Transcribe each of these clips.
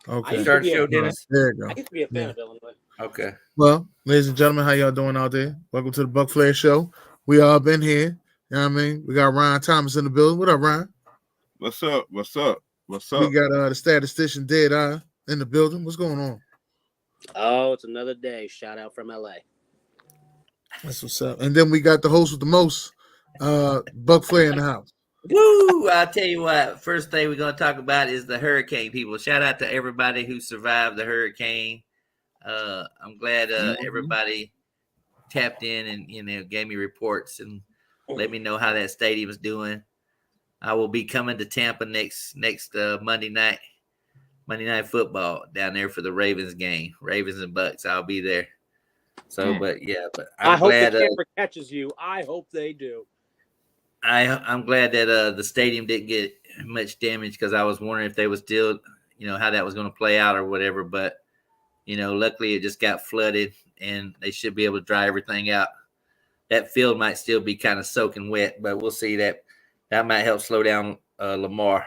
Okay. Start the show, All right. Dennis. There you go. I used to be a fan Yeah. of Illinois. Okay. Well, ladies and gentlemen, how y'all doing out there? Welcome to the Buc Flair Show. We all been here. You know what I mean? We got Ryan Thomas in the building. What up, Ryan? What's up? What's up? What's We up? got the statistician Dead Eye in the building. What's going on? Oh, it's another day. Shout out from LA. That's what's up. And then we got the host with the most, Buc Flair in the house. Woo! I'll tell you what. First thing we're going to talk about is the hurricane people. Shout out to everybody who survived the hurricane. I'm glad everybody tapped in and gave me reports and let me know how that stadium is doing. I will be coming to Tampa next Monday night football down there for the Ravens game, Ravens and Bucks. I'll be there. So, but I I'm hope glad the camera catches you. I hope they do. I'm glad that the stadium didn't get much damage because I was wondering if they was still, how that was going to play out or whatever. But luckily it just got flooded and they should be able to dry everything out. That field might still be kind of soaking wet, but we'll see. That might help slow down Lamar.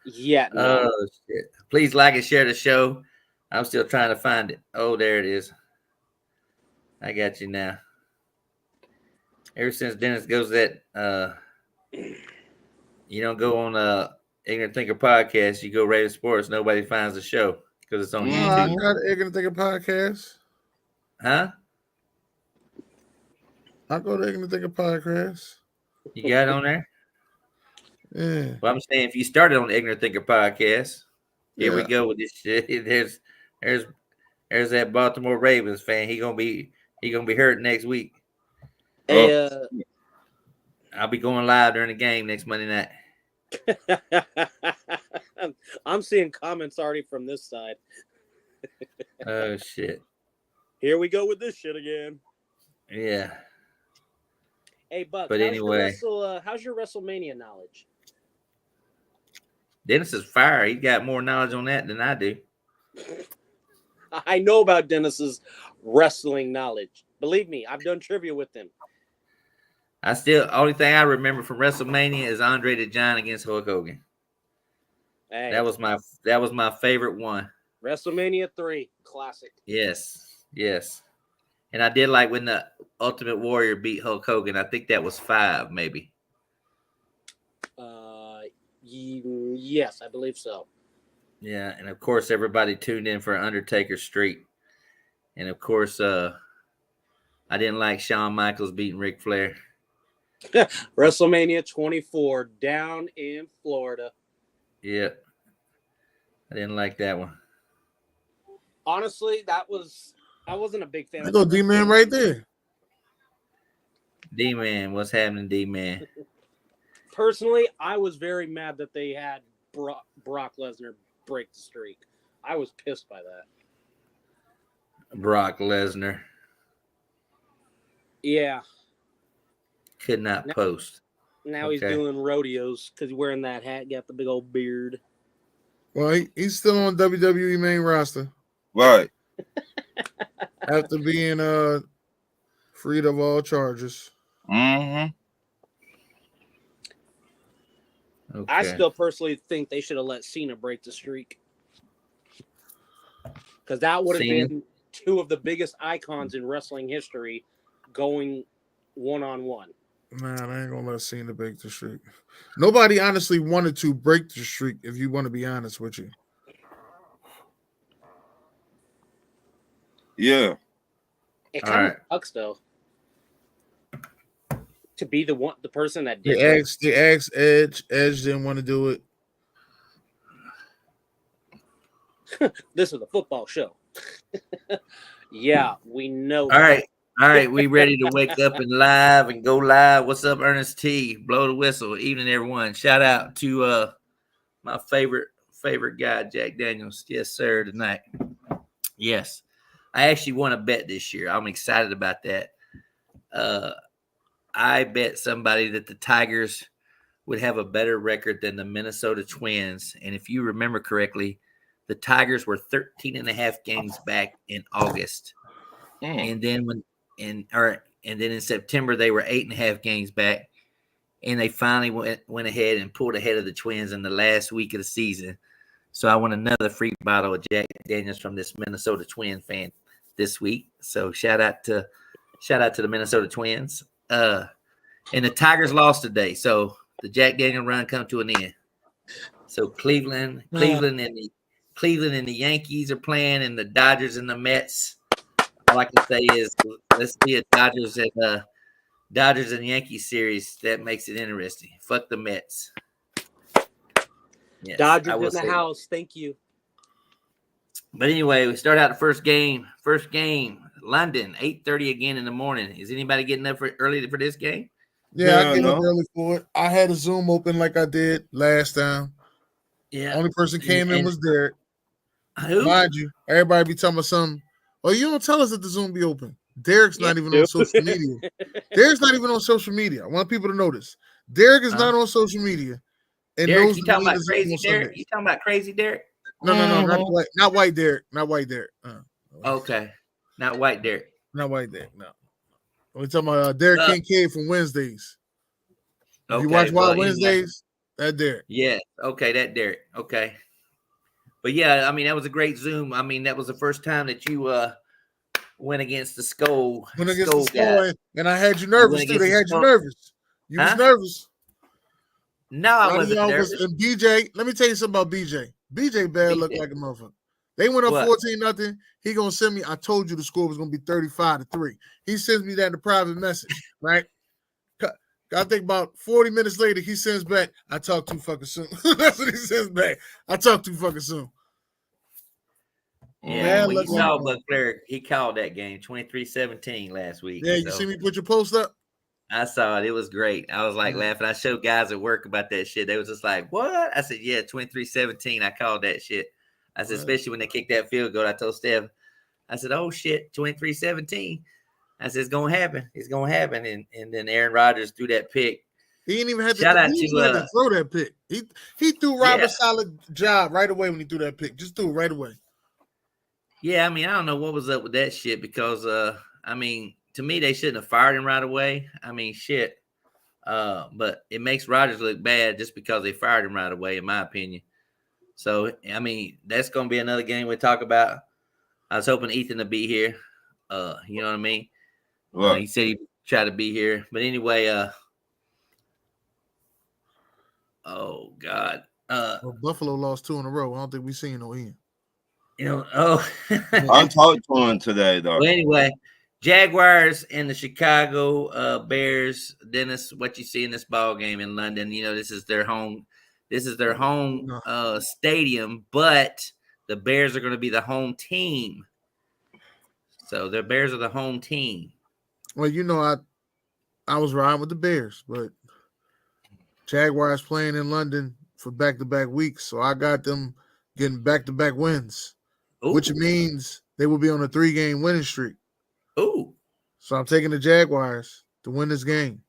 Yeah. No. Oh shit! Please like and share the show. I'm still trying to find it. Oh, there it is. I got you now. Ever since Dennis goes that, you don't go on Ignorant Thinker podcast. You go Raven Sports. Nobody finds the show because it's on I YouTube. got an Ignorant Thinker podcast. Huh? I go to Ignorant Thinker podcast. You got it on there? Yeah. Well, I'm saying if you started on the Ignorant Thinker podcast, here we Yeah. go with this shit. There's that Baltimore Ravens fan. He gonna be hurt next week. Hey, I'll be going live during the game next Monday night. I'm seeing comments already from this side. Oh shit! Here we go with this shit again. Yeah. Hey, Buck. But anyway, how's your WrestleMania knowledge? Dennis is fire. He got more knowledge on that than I do. I know about Dennis's wrestling knowledge. Believe me, I've done trivia with him. Only thing I remember from WrestleMania is Andre the Giant against Hulk Hogan. Hey, That was my favorite one. WrestleMania 3, classic. Yes. And I did like when the Ultimate Warrior beat Hulk Hogan. I think that was 5, maybe. Yes, I believe so. Yeah, and of course everybody tuned in for Undertaker Street. And of course, I didn't like Shawn Michaels beating Ric Flair. WrestleMania 24 down in Florida. Yeah. I didn't like that one. Honestly, I wasn't a big fan. I go D-Man right there. D-Man, what's happening, D-Man? Personally, I was very mad that they had Brock Lesnar break the streak. I was pissed by that. Brock Lesnar. Yeah. Could not post. Now he's doing rodeos because he's wearing that hat, got the big old beard. Well, he's still on WWE main roster. Right. After being freed of all charges. Mm-hmm. Okay. I still personally think they should have let Cena break the streak. Because that would have been two of the biggest icons in wrestling history going one-on-one. Man, I ain't gonna let Cena break the streak. Nobody honestly wanted to break the streak, if you want to be honest with you. Yeah. It kind of sucks though. To be the person that did it. They asked Edge. Edge didn't want to do it. This is a football show. Yeah, we know. All right, we ready to wake up and live and go live. What's up, Ernest T? Blow the whistle. Evening, everyone. Shout out to my favorite guy, Jack Daniels. Yes, sir, tonight. Yes. I actually won a bet this year. I'm excited about that. I bet somebody that the Tigers would have a better record than the Minnesota Twins. And if you remember correctly, the Tigers were 13 and a half games back in August. And then in September, they were 8.5 games back. and they finally went ahead and pulled ahead of the Twins in the last week of the season. So I won another free bottle of Jack Daniels from this Minnesota Twin fan this week. So shout out to the Minnesota Twins. And the Tigers lost today, so the Jack Daniel run come to an end. So Cleveland and the Yankees are playing, and the Dodgers and the Mets. All I can say is let's see a Dodgers and Yankees series. That makes it interesting. Fuck the Mets. Yes, Dodgers in the house. Thank you. But anyway, we start out the first game. London, 8:30 again in the morning. Is anybody getting up early for this game? Yeah, I get up early for it. I had a Zoom open like I did last time. Yeah. Only person came in was Derek. Who? Mind you, everybody be talking about something. Oh, you don't tell us that the Zoom be open. Derek's not even on social media. Derek's not even on social media. I want people to notice. Derek is not on social media. And Derek, you talking about crazy Derek? You talking about crazy Derek? No, not white Derek. Not white Derek. Okay. Not white Derek. Not white Derek, no. We're talking about Derek Kincaid from Wednesdays. If you watch Wild Wednesdays, that Derek. Yeah, okay, that Derek. Okay. But yeah, I mean, that was a great Zoom. I mean, that was the first time that you went against the Skull. Went against the Skull, and I had you nervous too. They had you nervous. You was nervous. No, I wasn't nervous. And BJ, let me tell you something about BJ. BJ bad looked like a motherfucker. They went up 14-0. He gonna send me. I told you the score was gonna be 35-3. He sends me that in a private message, right? I think about 40 minutes later, he sends back, I talk too fucking soon. That's what he sends back. I talk too fucking soon. Yeah, when you saw Buc Flair, he called that game 23-17 last week. Yeah, you see me put your post up? I saw it. It was great. I was like laughing. I showed guys at work about that shit. They was just like, what? I said, yeah, 23-17. I called that shit. I said, especially when they kicked that field goal. I told Steph, I said, oh shit, 23-17. I said, it's gonna happen. It's gonna happen. And then Aaron Rodgers threw that pick. He didn't even have to throw that pick. He threw Rob a solid job right away when he threw that pick. Just threw it right away. Yeah, I mean, I don't know what was up with that shit because I mean, to me, they shouldn't have fired him right away. I mean, shit. But it makes Rodgers look bad just because they fired him right away, in my opinion. So, I mean, that's gonna be another game we talk about. I was hoping Ethan to be here. You know what I mean? Right. He said he'd try to be here. But anyway, oh God. Buffalo lost 2 in a row. I don't think we've seen no Ian. You know, I talked to him today, though. Well, anyway, Jaguars and the Chicago Bears. Dennis, what you see in this ball game in London, you know, this is their home stadium, but the Bears are going to be the home team. So the Bears are the home team. Well, you know, I was riding with the Bears, but Jaguars playing in London for back-to-back weeks, so I got them getting back-to-back wins, which means they will be on a 3-game winning streak. Ooh. So I'm taking the Jaguars to win this game.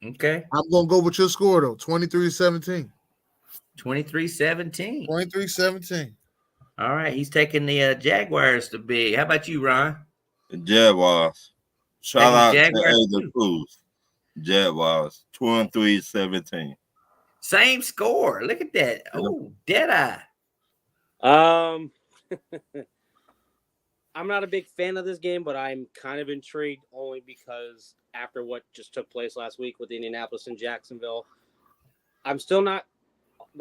Okay. I'm going to go with your score, though, 23-17. 23-17. 23-17. All right, he's taking the Jaguars to be. How about you, Ron? The Jaguars. Shout out to Ada Cruz. Jaguars, 23-17. Same score. Look at that. Oh, Deadeye. I'm not a big fan of this game, but I'm kind of intrigued only because after what just took place last week with Indianapolis and Jacksonville, I'm still not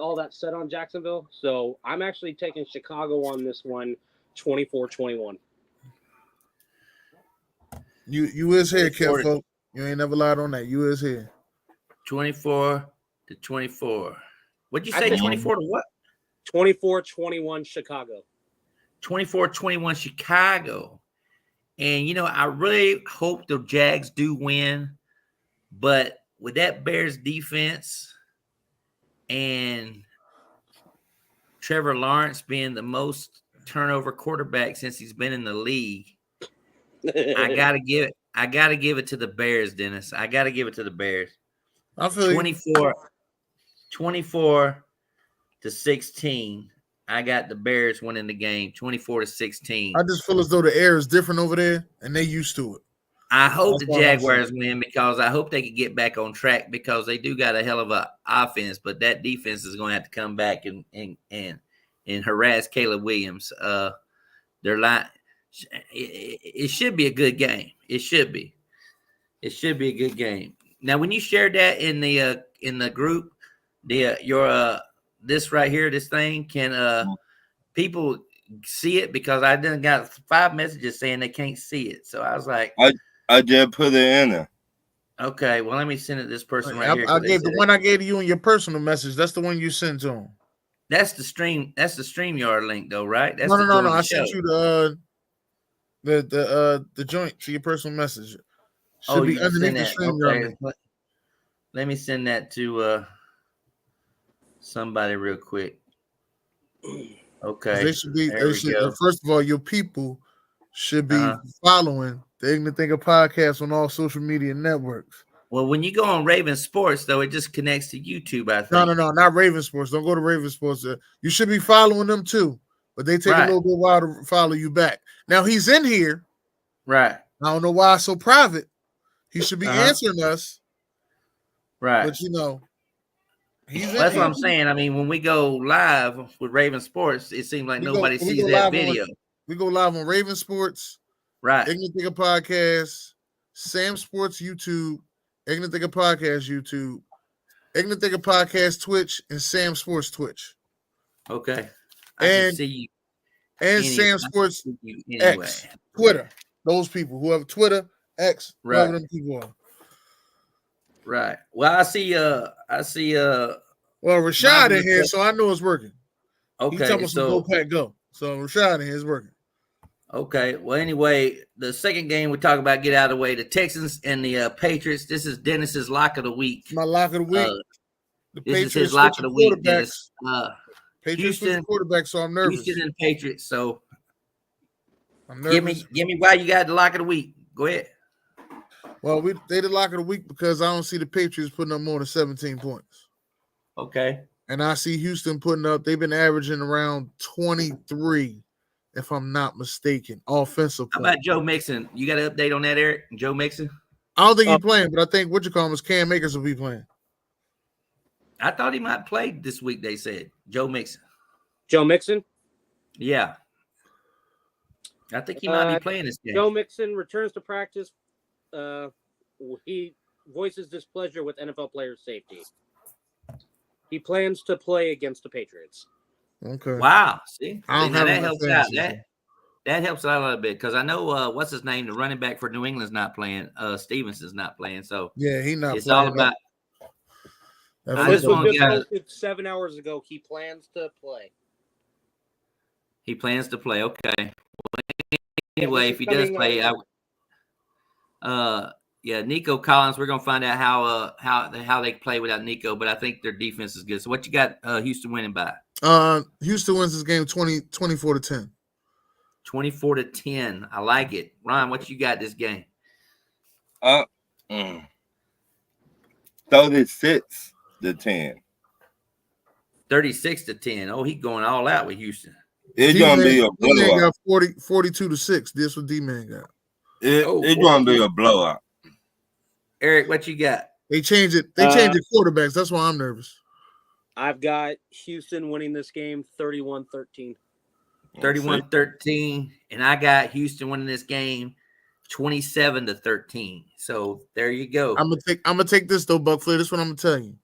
all that set on Jacksonville. So I'm actually taking Chicago on this one, 24-21. You is here, Kev. You ain't never lied on that. You is here. 24-24. What'd you say? 24 to what? 24-21 Chicago. 24-21 Chicago. And, you know, I really hope the Jags do win. But with that Bears defense and Trevor Lawrence being the most turnover quarterback since he's been in the league, I gotta give it to the Bears, Dennis. I gotta give it to the Bears. I feel 24-16. I got the Bears winning the game, 24-16. I just feel as though the air is different over there, and they used to it. I hope the Jaguars win because I hope they can get back on track because they do got a hell of a offense, but that defense is going to have to come back and harass Caleb Williams. Their line, it should be a good game. It should be a good game. Now, when you shared that in the group, this right here, this thing, can people see it? Because I done got 5 messages saying they can't see it. So I was like, I just put it in there. Okay, well, let me send it to this person right here. I gave the one I gave to you in your personal message. That's the one you sent to him. That's the stream. That's the StreamYard link, though, right? That's no. I sent you the joint to your personal message. Should be underneath the StreamYard link. Let me send that to somebody real quick. Okay. They should be. First of all, your people should be following the Ignorant Thinker podcast on all social media networks. Well, when you go on Raven Sports, though, it just connects to YouTube, I think. No, not Raven Sports. Don't go to Raven Sports. You should be following them too, but they take a little bit while to follow you back. Now he's in here. Right. I don't know why it's so private. He should be answering us. Right. But that's what I'm saying. I mean, when we go live with Raven Sports, it seems like nobody sees that video. We go live on Raven Sports, right? Ignorant Thinker Podcast, Sam Sports YouTube, Ignorant Thinker Podcast YouTube, Ignorant Thinker Podcast Twitch, and Sam Sports Twitch. Okay. I can see you. And Sam Sports X, Twitter. Those people who have Twitter, X, whoever them people are. Right. Well, I see. Well, Rashad in here, so I know it's working. Okay. He's talking so go pack go. So Rashad in here is working. Okay. Well, anyway, the second game we talk about, get out of the way. The Texans and the Patriots. This is Dennis's lock of the week. My lock of the week. This is his lock of the week. Dennis. Patriots Houston quarterback, so I'm nervous. Houston and Patriots. So I'm nervous. Give me why you got the lock of the week. Go ahead. Well, they the lock of the week because I don't see the Patriots putting up more than 17 points. Okay. And I see Houston putting up, they've been averaging around 23, if I'm not mistaken, offensive points. How about Joe Mixon? You got an update on that, Eric? Joe Mixon? I don't think he's playing, but I think Cam Akers will be playing. I thought he might play this week, they said. Joe Mixon. Joe Mixon? Yeah. I think he might be playing this game. Joe Mixon returns to practice. He voices displeasure with NFL player safety. He plans to play against the Patriots. Okay. Wow. See? That helps out. That helps out a little bit because I know what's his name, the running back for New England's not playing. Stevenson's not playing. So yeah, he's not. It's all about. This was posted 7 hours ago. He plans to play. He plans to play. Okay. Well, anyway, if he does play, Nico Collins. We're gonna find out how they play without Nico, but I think their defense is good. So, what you got? Houston winning by? Houston wins this game 24-10. 24-10. I like it. Ron, what you got this game? 36-10. 36-10. Oh, he's going all out with Houston. It's gonna be a blowout. Got 42-6. This what D-Man got. It's gonna be a blowout. Eric, what you got? They changed it. They changed the quarterbacks. That's why I'm nervous. I've got Houston winning this game 31-13. 31-13, and I got Houston winning this game 27-13. So there you go. I'm gonna take this though, Buc Flair. This is what I'm gonna tell you.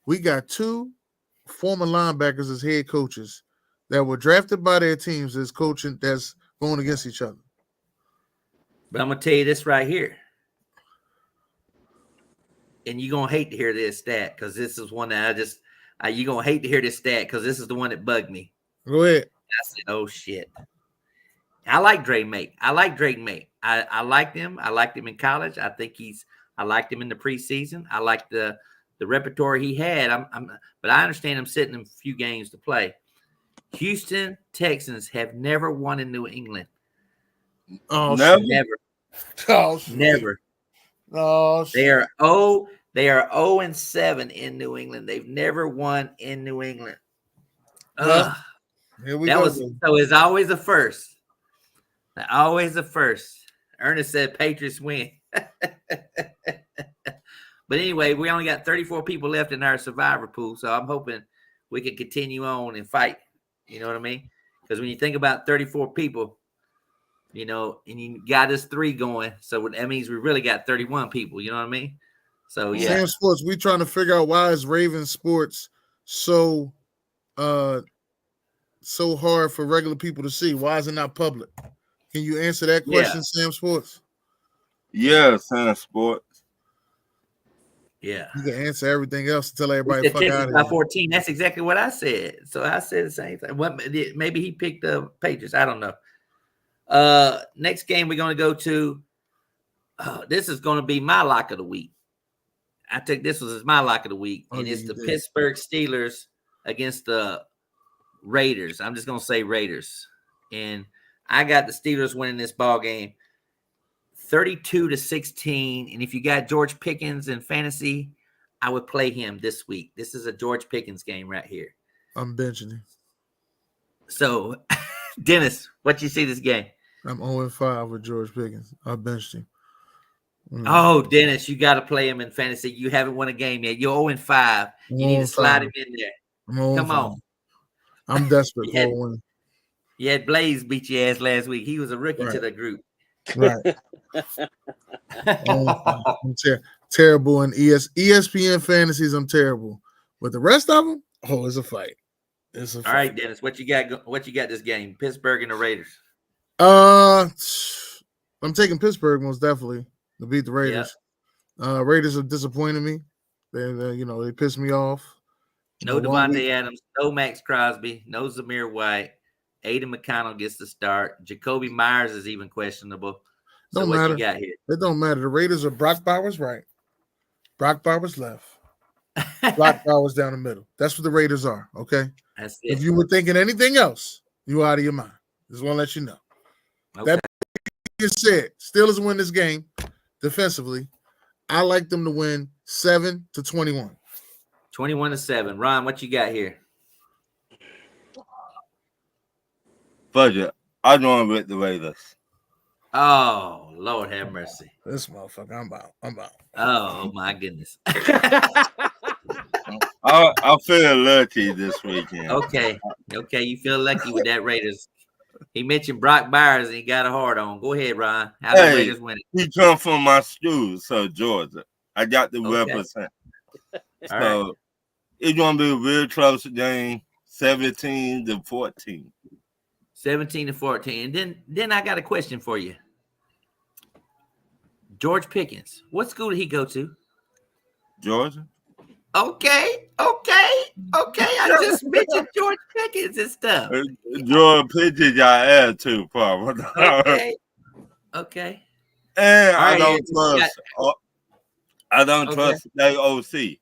We got 2 former linebackers as head coaches that were drafted by their teams as coaching that's going against each other. But I'm gonna tell you this right here. And you're gonna hate to hear this stat because this is one that you're gonna hate to hear this stat because this is the one that bugged me. Go ahead. I said, oh shit. I like Drake May. I liked him. I liked him in college. I liked him in the preseason. I liked the repertoire he had. But I understand him sitting in a few games to play. Houston Texans have never won in New England. Oh, never. Oh, never. Oh, they are 0-7 in New England. They've never won in New England. Here we go. So it's always a first. Always a first. Ernest said Patriots win. But anyway, we only got 34 people left in our survivor pool, so I'm hoping we can continue on and fight. You know what I mean? Because when you think about 34 people, you know, and you got us 3 going, so that means we really got 31 people. You know what I mean? So yeah. Sam Sports, we trying to figure out why is Raven Sports so hard for regular people to see? Why is it not public? Can you answer that question, Sam Sports? Yeah, Sam Sports. Yeah. You can answer everything else and tell everybody fuck out of by here. 14. That's exactly what I said. So I said the same thing. Maybe he picked the Patriots. I don't know. Next game we're going to go to. This is going to be my lock of the week. I took this as my lock of the week, and it's the Pittsburgh Steelers against the Raiders. I'm just going to say Raiders. And I got the Steelers winning this ball game 32-16. And if you got George Pickens in fantasy, I would play him this week. This is a George Pickens game right here. I'm benching him. So, Dennis, what you see this game? I'm 0-5 with George Pickens. I benched him. Oh, Dennis, you got to play him in fantasy. You haven't won a game yet. You're 0-5. You need to slide him in there. Come on. I'm desperate for a win. You had Blaze beat your ass last week. He was a rookie to the group. Right. I'm terrible in ESPN fantasies. I'm terrible. But the rest of them, it's a fight. It's a fight. All right, Dennis, what you got? What you got this game? Pittsburgh and the Raiders. I'm taking Pittsburgh most definitely to beat the Raiders. Yep. Raiders have disappointed me. They pissed me off. No Devontae Adams, no Max Crosby, no Zamir White. Aiden McConnell gets the start. Jacoby Myers is even questionable. So don't what matter. You got here? It don't matter. The Raiders are Brock Bowers right. Brock Bowers left. Brock Bowers down the middle. That's what the Raiders are, okay? That's it. If you were thinking anything else, you out of your mind. Just want to let you know. Okay. That being said, Steelers win this game defensively. I like them to win 7-21. 21-7. Ron, what you got here? Budget. I'm going with the Raiders. Oh, Lord have mercy. This motherfucker, I'm out. Oh, my goodness. I feel lucky this weekend. Okay, you feel lucky with that Raiders. He mentioned Brock Bowers and he got a hard on. Go ahead, Ron. How the Raiders win it? He come from my school, so Georgia. I got to represent. So it's going to be a real close game, 17-14. 17-14. And then I got a question for you. George Pickens. What school did he go to? Georgia. Okay. I just mentioned George Pickens and stuff. George Pickens got attitude problem. Okay. And I don't trust that OC.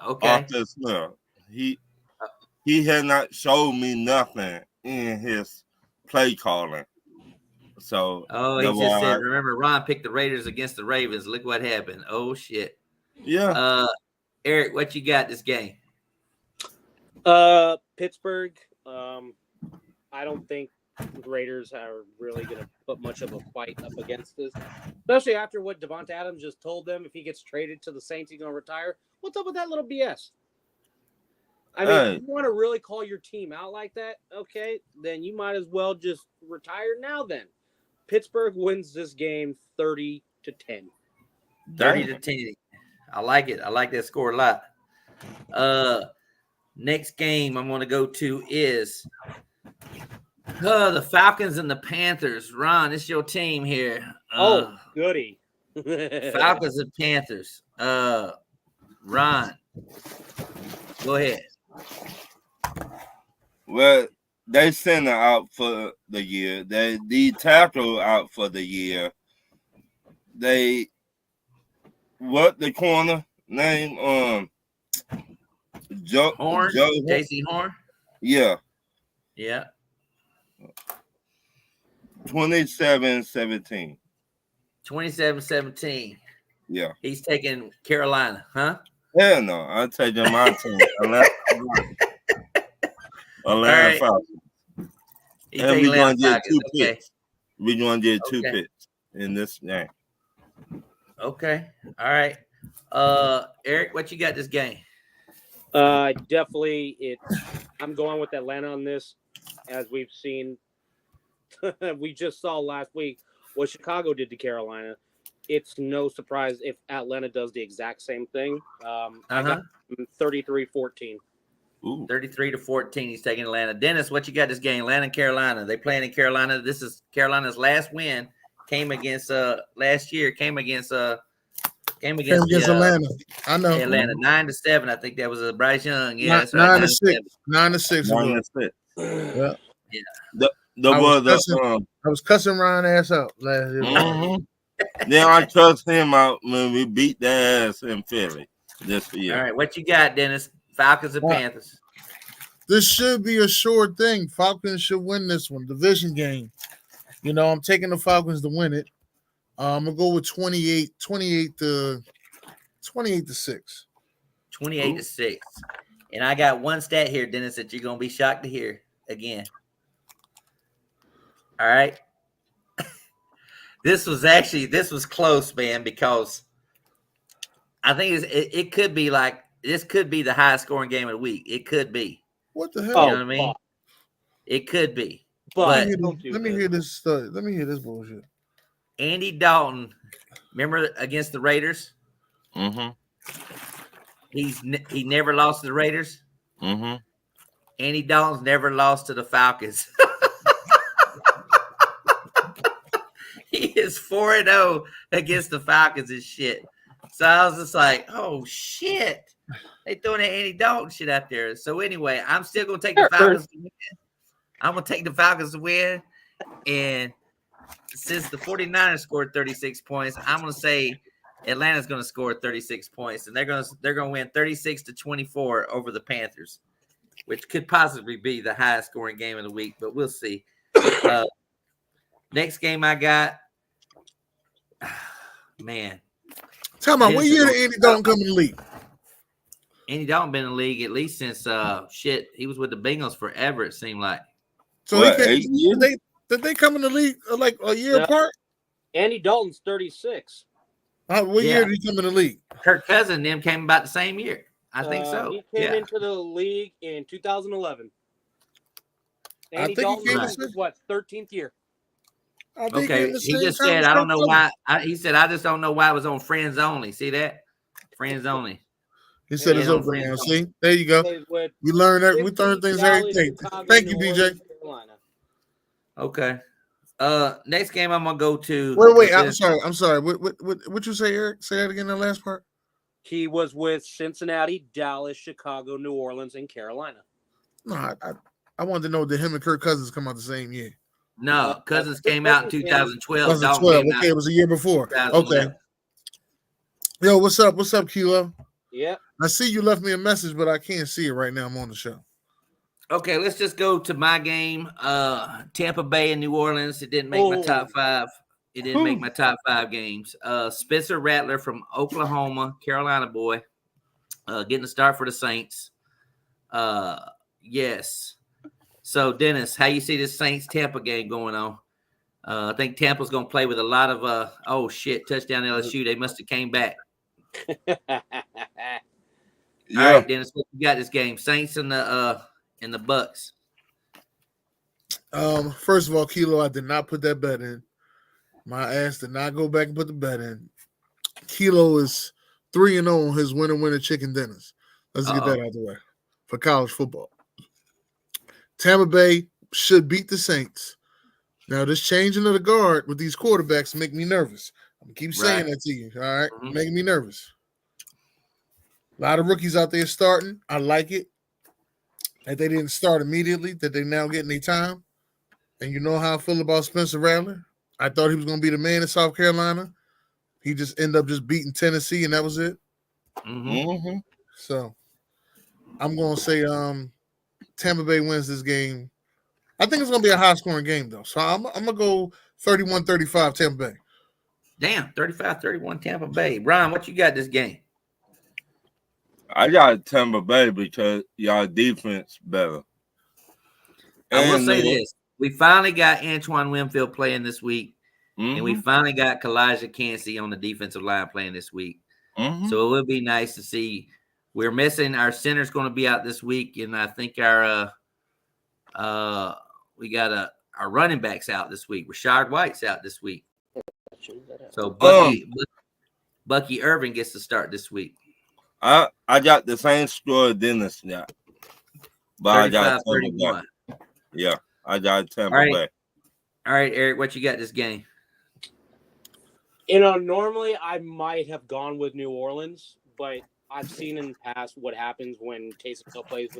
Okay. Arthur Smith. He had not showed me nothing in his play calling. So he just said, remember, Ron picked the Raiders against the Ravens. Look what happened. Oh shit. Yeah. Eric, what you got this game? Pittsburgh. I don't think the Raiders are really going to put much of a fight up against this, especially after what Devontae Adams just told them. If he gets traded to the Saints, he's going to retire. What's up with that little BS? I mean, if you want to really call your team out like that, okay, then you might as well just retire now then. Pittsburgh wins this game 30-10. 30-10. I like it. I like that score a lot. Next game I'm going to go to is the Falcons and the Panthers. Ron, it's your team here. Goody. Falcons and Panthers. Ron, go ahead. Well, they sent her out for the year. The tackle out for the year. What the corner name? Joe Horn. JC Horn. Yeah. 27-17. 27-17. Yeah. He's taking Carolina, huh? Hell no, I'm taking my team. Atlanta Falcons. And we're going to get two picks. We're going to get two picks in this game. Okay. All right. Eric, what you got this game? Definitely, I'm going with Atlanta on this, as we've seen. We just saw last week what Chicago did to Carolina. It's no surprise if Atlanta does the exact same thing. I got 33-14. 33-14. He's taking Atlanta. Dennis, what you got this game? Atlanta and Carolina. They playing in Carolina. This is Carolina's last win. Came against last year. Came against Atlanta. I know. Atlanta 9-7. I think that was Bryce Young. Yeah, that's right. 9-6. 9-6. 9-6. Yeah. I was cussing Ryan ass out last year. Then I cussed him out when we beat their ass in Philly this year. All right, what you got, Dennis? Falcons and Panthers. This should be a sure thing. Falcons should win this one. Division game. You know, I'm taking the Falcons to win it. I'm gonna go with 28 to 6. 28-6. And I got one stat here, Dennis, that you're gonna be shocked to hear again. All right. This was close, man, because I think it could be like this could be the highest scoring game of the week. It could be. What the hell? You know what I mean? It could be. But let me hear this stuff. Let me hear this bullshit. Andy Dalton, remember against the Raiders? Mm-hmm. He never lost to the Raiders. Mm-hmm. Andy Dalton's never lost to the Falcons. He is 4-0 against the Falcons and shit. So I was just like, oh shit. They throwing that Andy Dalton shit out there. So anyway, I'm still gonna take the Falcons to win. I'm gonna take the Falcons to win. And since the 49ers scored 36 points, I'm gonna say Atlanta's gonna score 36 points, and they're gonna win 36-24 over the Panthers, which could possibly be the highest scoring game of the week, but we'll see. Next game I got, man. Tell me, what year did Andy Dalton come in the league? Andy Dalton been in the league at least since he was with the Bengals forever, it seemed like. So did they come in the league like a year apart? Andy Dalton's 36. What year did he come in the league? Kirk Cousins and them came about the same year. I think so. He came into the league in 2011. Andy Dalton was his 13th year. Okay, he just said, I don't know why. He said, I just don't know why it was on Friends Only. See that? Friends Only. He said it's over now. See? There you go. We learn things every day. Thank you, DJ. Okay. Next game I'm gonna go to. Wait. I'm sorry. What you say, Eric? Say that again. The last part. He was with Cincinnati, Dallas, Chicago, New Orleans, and Carolina. No, I wanted to know, did him and Kirk Cousins come out the same year? No, Cousins came out in 2012. 2012. Okay, it was a year before. Okay. Yo, what's up? What's up, Kilo? Yeah. I see you left me a message, but I can't see it right now. I'm on the show. Okay, let's just go to my game. Tampa Bay and New Orleans. It didn't make my top 5. It didn't make my top 5 games. Spencer Rattler from Oklahoma, Carolina boy, getting a start for the Saints. Yes. So, Dennis, how you see this Saints-Tampa game going on? I think Tampa's going to play with a lot of, touchdown LSU. They must have came back. All right, Dennis, what you got this game? Saints and the Bucks. First of all, Kilo, I did not put that bet in. My ass did not go back and put the bet in. Kilo is 3-0 on his winner chicken dinners. Let's get that out of the way for college football. Tampa Bay should beat the Saints. Now, this changing of the guard with these quarterbacks make me nervous. I'm going to keep saying that to you, all right? Making me nervous. A lot of rookies out there starting. I like it. That they didn't start immediately, that they now getting their time. And you know how I feel about Spencer Rattler. I thought he was going to be the man in South Carolina. He just ended up just beating Tennessee, and that was it. Mm-hmm. So I'm going to say Tampa Bay wins this game. I think it's going to be a high-scoring game, though. So I'm going to go 31-35 Tampa Bay. Damn, 35-31 Tampa Bay. Ron, what you got this game? I got Tampa Bay because y'all defense better. I will say this. We finally got Antoine Winfield playing this week. And we finally got Kalijah Cansey on the defensive line playing this week. So it would be nice to see. We're missing our center's going to be out this week, and I think our we got our running backs out this week. Rashad White's out this week. So Bucky Irvin gets to start this week. I got the same score Dennis got. But I got 31. Yeah, I got Tampa Bay. All right, Eric, what you got this game? Normally I might have gone with New Orleans, but I've seen in the past what happens when Taysom Hill plays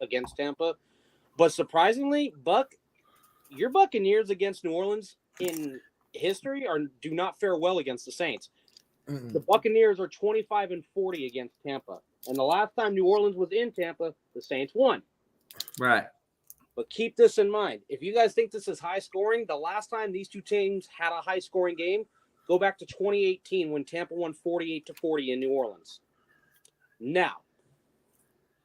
against Tampa. But surprisingly, your Buccaneers against New Orleans in history do not fare well against the Saints. The Buccaneers are 25-40 against Tampa. And the last time New Orleans was in Tampa, the Saints won. Right. But keep this in mind. If you guys think this is high scoring, the last time these two teams had a high scoring game, go back to 2018 when Tampa won 48-40 in New Orleans. Now,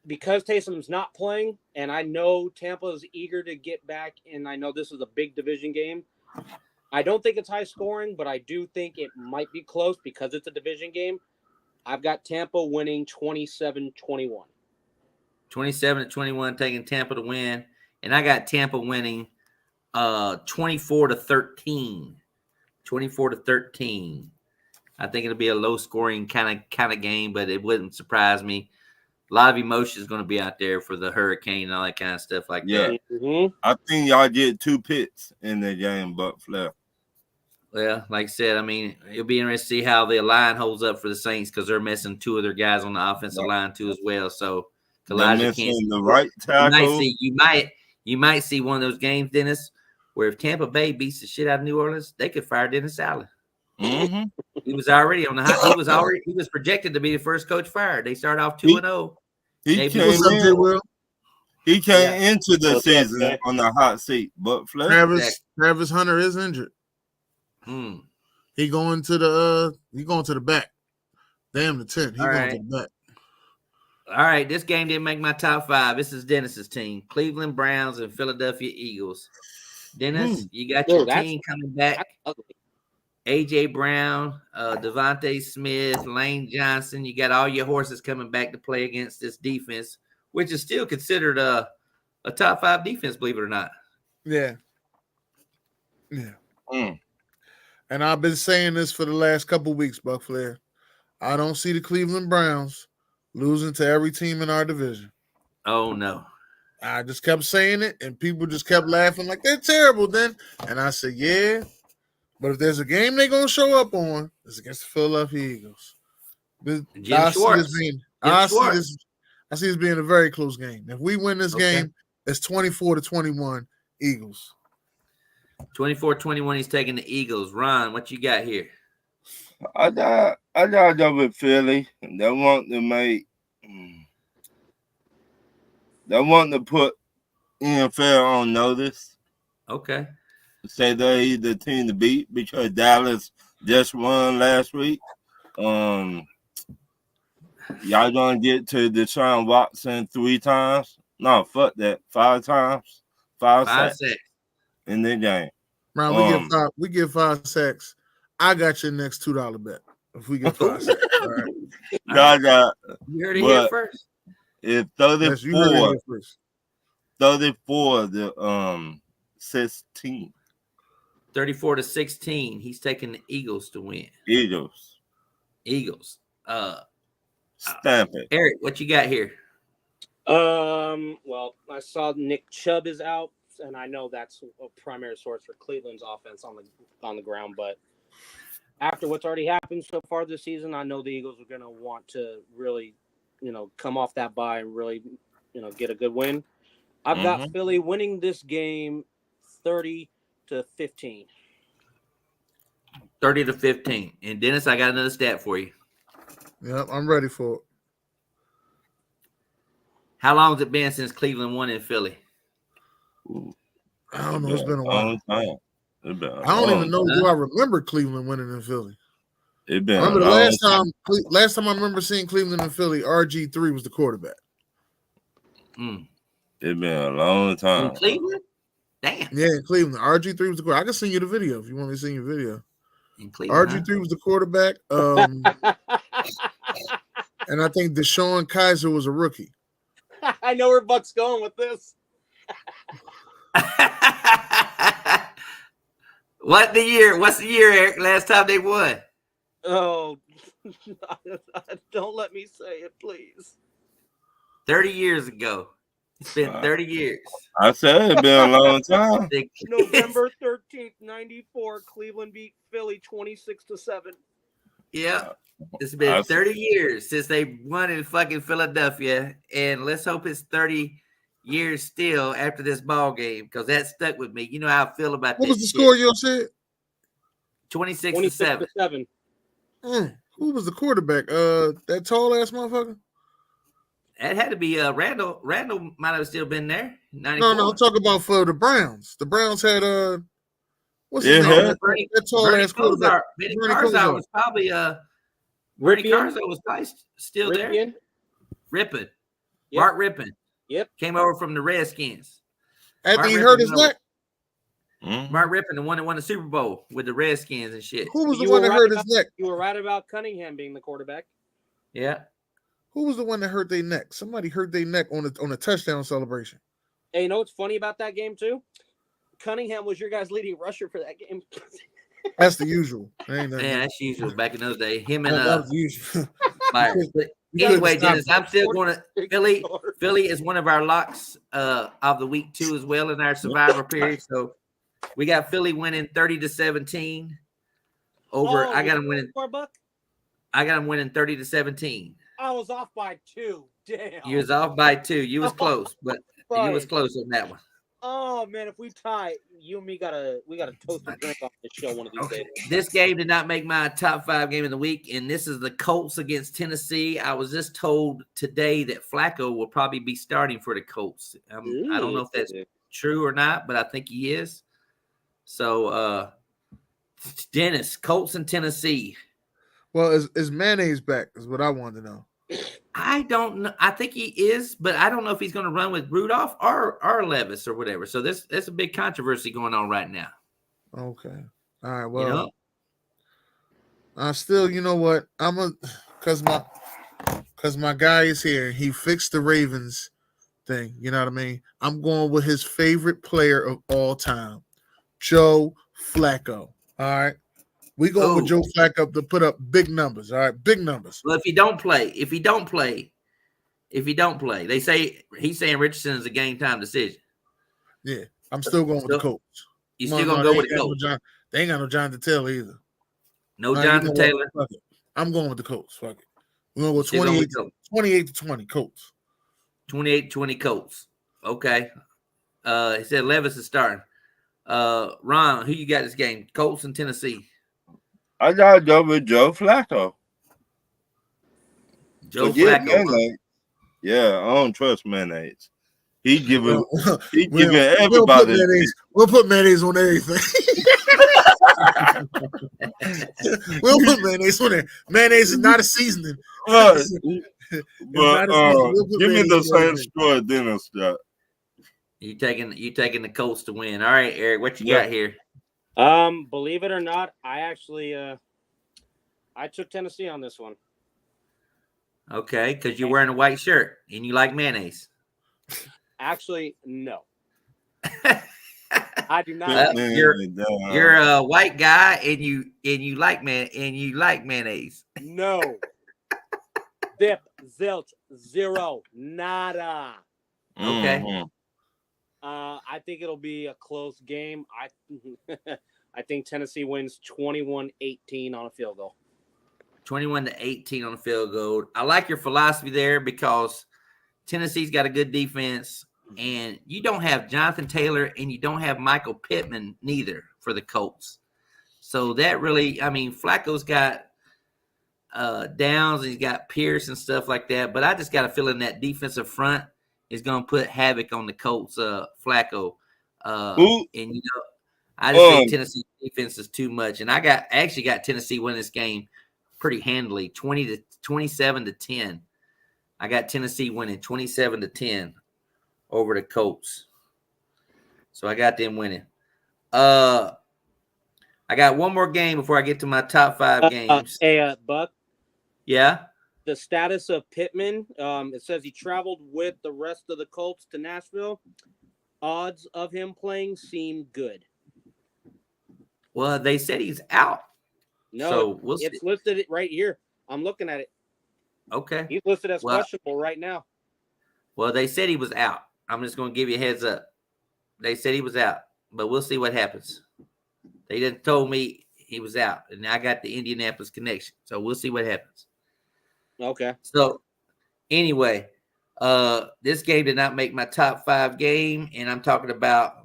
because Taysom's not playing, and I know Tampa is eager to get back, and I know this is a big division game, I don't think it's high scoring, but I do think it might be close because it's a division game. I've got Tampa winning 27-21. 27-21, taking Tampa to win. And I got Tampa winning 24-13. 24-13. I think it'll be a low scoring kind of game, but it wouldn't surprise me. A lot of emotion is going to be out there for the Hurricane and all that kind of stuff like that. I think y'all get 2 picks in the game, Buc Flair. Well, like I said, I mean, it'll be interesting to see how the line holds up for the Saints because they're missing 2 of their guys on the offensive line too as well. So Kalijah Cansey, the right tackle. You might see one of those games, Dennis, where if Tampa Bay beats the shit out of New Orleans, they could fire Dennis Allen. He was already on the high. He was projected to be the first coach fired. They started off 2-0. He came into the season on the hot seat, but Travis Hunter is injured. He going to the back. Damn the 10. He going to the back. All right, this game didn't make my top 5. This is Dennis's team: Cleveland Browns and Philadelphia Eagles. Dennis, you got your team coming back. A.J. Brown, Devontae Smith, Lane Johnson. You got all your horses coming back to play against this defense, which is still considered a top 5 defense, believe it or not. Yeah. And I've been saying this for the last couple of weeks, Buc Flair. I don't see the Cleveland Browns losing to every team in our division. Oh, no. I just kept saying it, and people just kept laughing like, they're terrible then. And I said, yeah. But if there's a game they're going to show up on, it's against the Philadelphia Eagles. I see this being a very close game. If we win this game, it's 24-21 Eagles. 24-21, he's taking the Eagles. Ron, what you got here? I got with Philly. They want to put NFL on notice. Okay. Say they're the team to beat because Dallas just won last week. Y'all gonna get to Deshaun Watson 3 times? No, fuck that. 5 times. 5 sacks in the game. Ron, we get 5 sacks. I got your next $2 bet if we get 5 sacks. All right. You heard it here first. If 34 the 16. 34-16. He's taking the Eagles to win. Eagles. Stamp it. Eric, what you got here? Well, I saw Nick Chubb is out, and I know that's a primary source for Cleveland's offense on the ground. But after what's already happened so far this season, I know the Eagles are going to want to really, come off that bye and really, get a good win. I've got Philly winning this game 30-15. 30-15. And Dennis, I got another stat for you. Yep, I'm ready for it. How long has it been since Cleveland won in Philly? I don't know. It's been a while. I don't even know. Do I remember Cleveland winning in Philly? It been. I remember the last time I remember seeing Cleveland in Philly, RG3 was the quarterback. It been a long time. In Cleveland? Damn. Yeah, in Cleveland. RG3 was the quarterback. I can send you the video if you want me to send you a video. In Cleveland, RG3 was the quarterback. And I think Deshaun Kaiser was a rookie. I know where Buck's going with this. What's the year, Eric? Last time they won? Oh, don't let me say it, please. 30 years ago. It's been 30 years. I said it's been a long time. November 13th, 94, Cleveland beat Philly 26-7. Yeah. It's been 30 years since they won in fucking Philadelphia. And let's hope it's 30 years still after this ball game, because that stuck with me. You know how I feel about what that. Was the score you said? 26-7. Who was the quarterback? That tall ass motherfucker? That had to be Randall. Randall might have still been there. 94. No, I'm talking about for the Browns. The Browns had what's Yeah, his name? yeah. That tall ass quarterback. Benny Carzar was probably Bernie Carzar was probably still there. Rippon. Yep. Mark Rippon. Yep. Came over from the Redskins. After he hurt his neck? Mark Rippon, the one that won the Super Bowl with the Redskins and shit. Who was the one that hurt his neck? You were right about Cunningham being the quarterback. Yeah. Who was the one that hurt their neck? Somebody hurt their neck on a touchdown celebration. Hey, you know what's funny about that game, too? Cunningham was your guys' leading rusher for that game. That's the usual. Yeah, that's usual back in those days. Him and that was the usual. Myers. But anyway, Dennis, I'm still going to Philly is one of our locks of the week too, as well, in our survivor period. So we got Philly winning 30-17 over. I got them winning. I got them winning 30-17. I was off by 2. Damn. You was off by 2. You was close, but you was close on that one. Oh man, if we tie, you and me we gotta toast a drink off the show one of these days. This game did not make my top 5 game of the week, and this is the Colts against Tennessee. I was just told today that Flacco will probably be starting for the Colts. I don't know if that's true or not, but I think he is. So, Dennis, Colts and Tennessee. Well, is Mayonnaise back? Is what I wanted to know. I don't know. I think he is, but I don't know if he's going to run with Rudolph or Levis or whatever. So that's a big controversy going on right now. Okay. All right. Well, I still, you know what? Cause my guy is here. He fixed the Ravens thing. You know what I mean? I'm going with his favorite player of all time, Joe Flacco. All right. We going with Joe Flacco to put up big numbers. All right, big numbers. Well, if he don't play, they say he's saying Richardson is a game time decision. Yeah, I'm still going with the Colts. You still gonna go with the Colts? They ain't got no Jonathan Taylor either. No Jonathan Taylor. I'm going with the Colts. Fuck it. We're going to go 28-20 Colts. 28-20 Colts. Okay. He said Levis is starting. Ron, who you got this game? Colts and Tennessee. I gotta go with Joe Flacco. Joe Flacco. Yeah, I don't trust mayonnaise. He giving everybody. We'll put mayonnaise on everything. We'll put mayonnaise on there. Mayonnaise is not a seasoning. But give me the same score Dennis got. You taking the Colts to win. All right, Eric, what you got here? Believe it or not, I actually I took Tennessee on this one. Okay, because you're wearing a white shirt and you like mayonnaise. Actually, no. I do not. You're a white guy and you like mayonnaise. No. Dip, zilch, zero, nada. Okay. Mm-hmm. I think it'll be a close game. I think Tennessee wins 21-18 on a field goal. 21-18 on a field goal. I like your philosophy there because Tennessee's got a good defense, and you don't have Jonathan Taylor and you don't have Michael Pittman neither for the Colts. So that really, I mean, Flacco's got Downs and he's got Pierce and stuff like that, but I just got a feeling that defensive front is going to put havoc on the Colts, Flacco. And, you know, I just think Tennessee defense is too much. And I actually got Tennessee winning this game pretty handily, 27-10. I got Tennessee winning 27-10 over the Colts. So I got them winning. I got one more game before I get to my top 5 games. Buck. Yeah. The status of Pittman. It says he traveled with the rest of the Colts to Nashville. Odds of him playing seem good. Well, they said he's out. No, so it's listed right here. I'm looking at it. Okay. He's listed as questionable right now. Well, they said he was out. I'm just going to give you a heads up. They said he was out, but we'll see what happens. They didn't told me he was out, and I got the Indianapolis connection, so we'll see what happens. Okay. So, anyway, this game did not make my top 5 game, and I'm talking about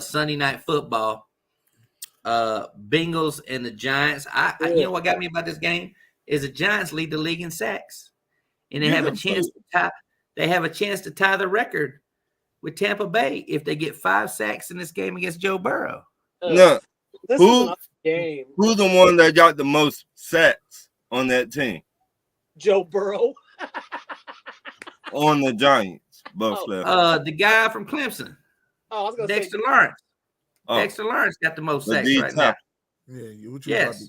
Sunday Night Football. Bengals and the Giants. You know what got me about this game is the Giants lead the league in sacks, and they have a chance to tie. They have a chance to tie the record with Tampa Bay if they get 5 sacks in this game against Joe Burrow. No, this is another game. Who's the one that got the most sacks on that team? Joe Burrow. On the Giants, Buc Flair. The guy from Clemson. Oh, I was gonna Dexter say Lawrence. Oh. Dexter Lawrence got the most sacks right now. Yeah,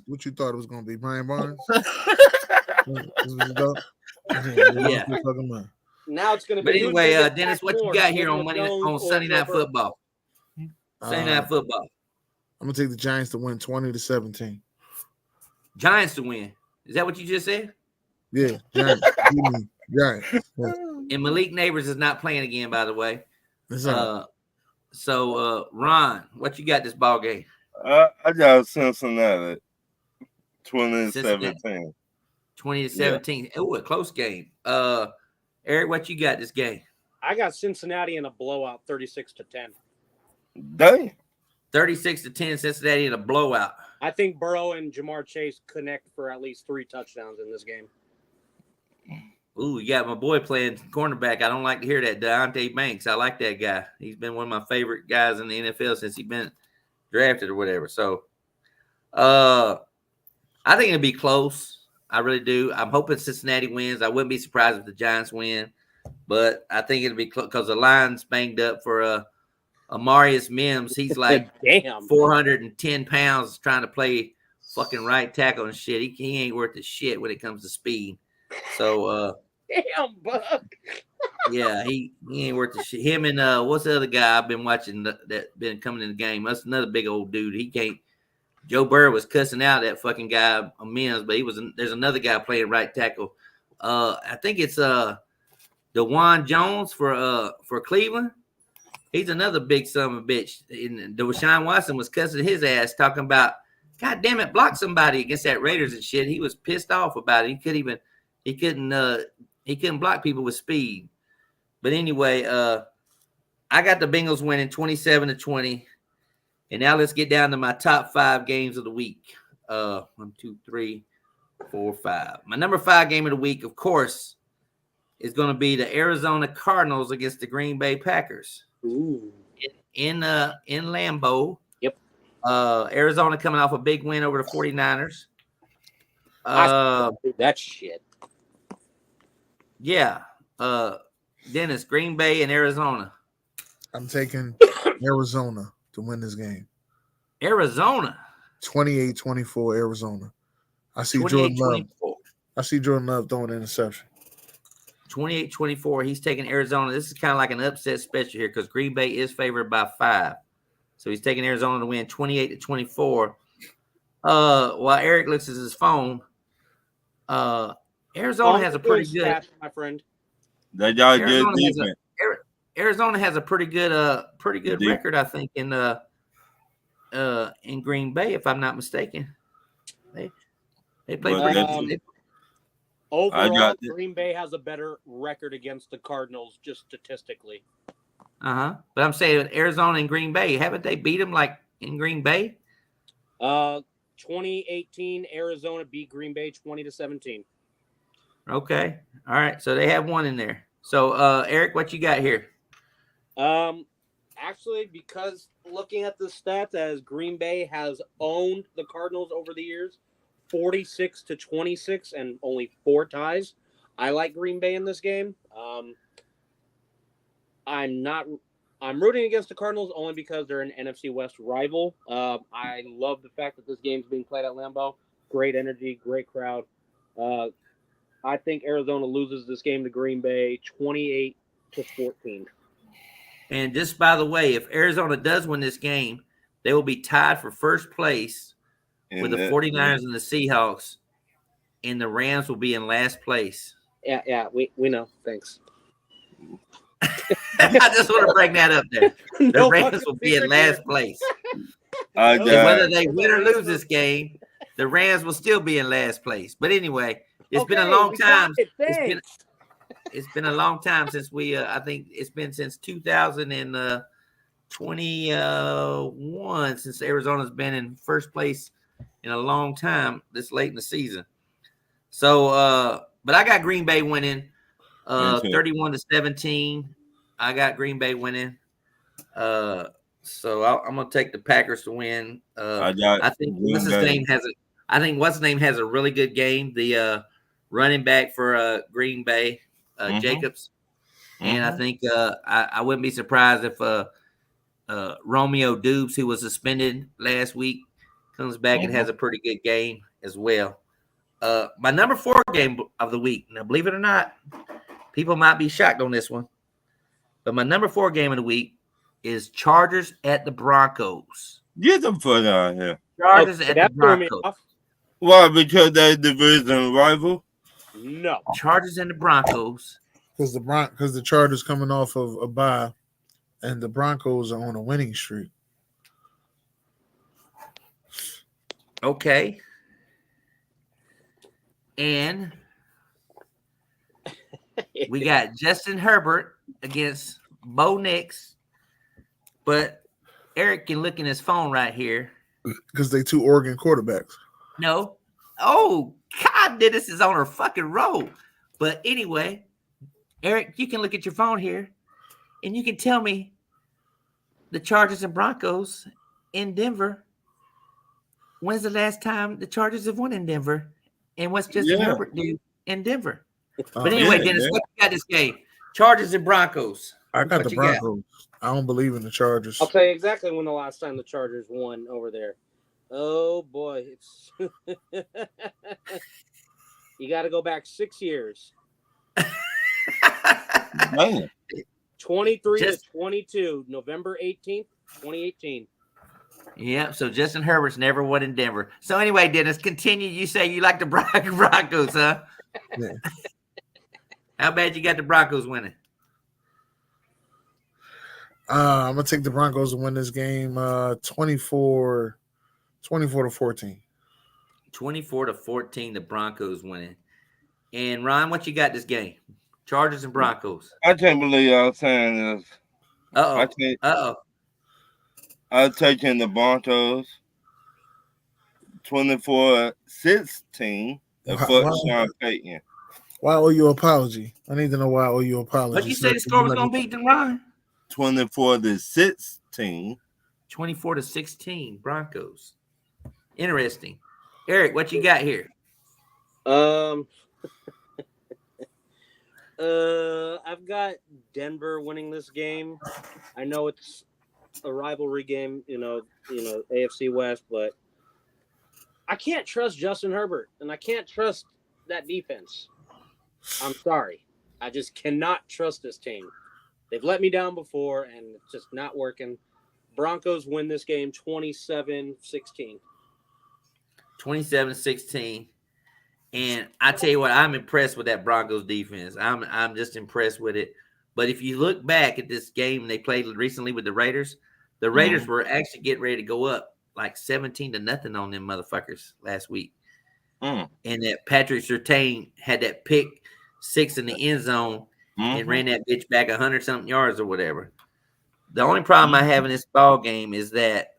what you thought it was gonna be, Brian Barnes? Yeah. Now it's gonna be. But anyway, Dennis, what you got here on Sunday Night Football? Sunday Night Football. I'm gonna take the Giants to win 20-17. Giants to win. Is that what you just said? Yeah, Giants. Giants. Yeah. And Malik Neighbors is not playing again, by the way. So, Ron, what you got this ball game? I got Cincinnati 20-17. 20-17. Yeah. Oh, a close game. Eric, what you got this game? I got Cincinnati in a blowout, 36-10. Damn. 36-10, Cincinnati in a blowout. I think Burrow and Jamar Chase connect for at least 3 touchdowns in this game. Ooh, you got my boy playing cornerback. I don't like to hear that, Deontay Banks. I like that guy. He's been one of my favorite guys in the NFL since he's been drafted or whatever. So, I think it'll be close. I really do. I'm hoping Cincinnati wins. I wouldn't be surprised if the Giants win, but I think it'll be close because the line's banged up for Amarius Mims. He's like 410 pounds trying to play fucking right tackle and shit. He ain't worth the shit when it comes to speed. So, damn, Buck. Yeah, he ain't worth the shit. Him and what's the other guy I've been watching that been coming in the game? That's another big old dude. He can't. Joe Burrow was cussing out that fucking guy Mims, but there's another guy playing right tackle. I think it's DeJuan Jones for Cleveland. He's another big son of a bitch. And Deshaun Watson was cussing his ass, talking about, God damn it, block somebody against that Raiders and shit. He was pissed off about it. He couldn't block people with speed. But anyway, I got the Bengals winning 27-20. And now let's get down to my top 5 games of the week. 1, 2, 3, 4, 5. My number 5 game of the week, of course, is going to be the Arizona Cardinals against the Green Bay Packers. Ooh. In Lambeau. Yep. Arizona coming off a big win over the 49ers. That shit. Yeah. Dennis, Green Bay and Arizona. I'm taking Arizona to win this game. Arizona. 28-24 Arizona. I see Jordan Love. I see Jordan Love throwing an interception. 28-24. He's taking Arizona. This is kind of like an upset special here because Green Bay is favored by 5. So he's taking Arizona to win 28-24. While Eric looks at his phone, Arizona has a pretty good stats, my friend. They got good defense. Arizona has a pretty good record, I think, in Green Bay, if I'm not mistaken. They play pretty good. Overall, Green Bay has a better record against the Cardinals, just statistically. But I'm saying Arizona and Green Bay, haven't they beat them like in Green Bay? 2018, Arizona beat Green Bay 20-17. Okay. All right. So they have one in there. So Eric, what you got here? Actually, because looking at the stats, as Green Bay has owned the Cardinals over the years, 46-26 and only 4 ties. I like Green Bay in this game. I'm not I'm rooting against the Cardinals only because they're an NFC West rival. I love the fact that this game's being played at Lambeau. Great energy, great crowd. I think Arizona loses this game to Green Bay 28-14. And just by the way, if Arizona does win this game, they will be tied for first place with the 49ers and the Seahawks, and the Rams will be in last place. Yeah, we know. Thanks. I just want to bring that up there. The Rams will be in last place. And whether they win or lose this game, the Rams will still be in last place. But anyway, it's been a long time. It's been a long time since we. I think it's been since 2021 since Arizona's been in first place in a long time. This late in the season. So, but I got Green Bay winning, 31-17. I got Green Bay winning. So I'm gonna take the Packers to win. I think what's his name has a really good game. The running back for Green Bay, Jacobs, and I think I wouldn't be surprised if Romeo Dubes, who was suspended last week, comes back and has a pretty good game as well. My number 4 game of the week. Now, believe it or not, people might be shocked on this one, but my number 4 game of the week is Chargers at the Broncos. Get them foot out here. Chargers at the Broncos. Why? Because they're division rival? No. Chargers and the Broncos. Because the Chargers coming off of a bye, and the Broncos are on a winning streak. Okay. And we got Justin Herbert against Bo Nix, but Eric can look in his phone right here. Because they 2 Oregon quarterbacks. No. Oh, God, Dennis is on her fucking roll. But anyway, Eric, you can look at your phone here, and you can tell me the Chargers and Broncos in Denver. When's the last time the Chargers have won in Denver? And what's Justin Herbert do in Denver? But anyway, Dennis, what you got this game? Chargers and Broncos. I got the Broncos. I don't believe in the Chargers. I'll tell you exactly when the last time the Chargers won over there. Oh, boy. It's you got to go back 6 years. 23-22, November 18th, 2018. Yeah, so Justin Herbert's never won in Denver. So anyway, Dennis, continue. You say you like the Broncos, huh? Yeah. How bad you got the Broncos winning? I'm gonna take the Broncos to win this game 24-14. 24-14, the Broncos winning. And Ron, what you got this game? Chargers and Broncos. I can't believe y'all saying this. I'm taking the Broncos 24-16. Sean Payton. Why owe you an apology? I need to know why I owe you an apology. What you say the score was gonna be, then Ron? 24-16. 24-16, Broncos. Interesting. Eric, what you got here? I've got Denver winning this game. I know it's a rivalry game, you know, AFC West, but I can't trust Justin Herbert, and I can't trust that defense. I'm sorry. I just cannot trust this team. They've let me down before, and it's just not working. Broncos win this game 27-16. 27-16. And I tell you what, I'm impressed with that Broncos defense. I'm just impressed with it. But if you look back at this game they played recently with the Raiders were actually getting ready to go up like 17-0 on them motherfuckers last week. And that Patrick Surtain had that pick 6 in the end zone and ran that bitch back 100-something yards or whatever. The only problem I have in this ball game is that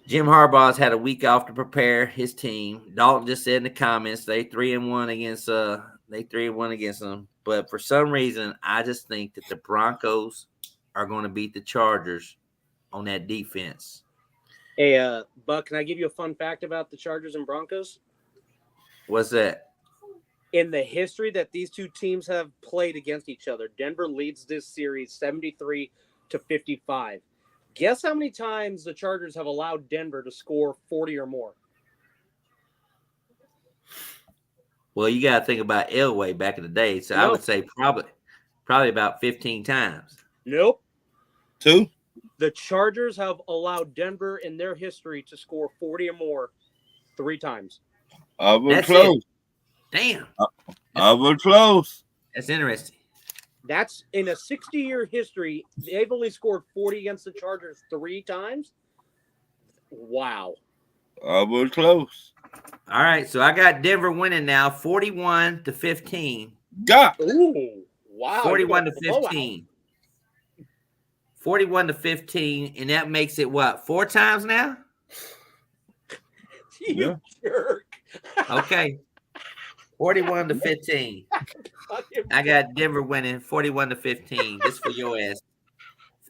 Jim Harbaugh's had a week off to prepare his team. Dalton just said in the comments they 3-1 against them. But for some reason, I just think that the Broncos are going to beat the Chargers on that defense. Hey, Buck, can I give you a fun fact about the Chargers and Broncos? What's that? In the history that these two teams have played against each other, Denver leads this series 73-55. Guess how many times the Chargers have allowed Denver to score 40 or more? Well, you got to think about Elway back in the day. So I would say probably about 15 times. Nope. 2. The Chargers have allowed Denver in their history to score 40 or more 3 times. I was close. Damn. I was close. That's interesting. That's in a 60-year history. They've only scored 40 against the Chargers 3 times. Wow. I was close. All right, so I got Denver winning now, 41-15. God. Ooh, wow. 41-15. 41-15, and that makes it what? 4 times now? You jerk. Okay. 41-15. I got Denver winning 41-15. Just for your ass.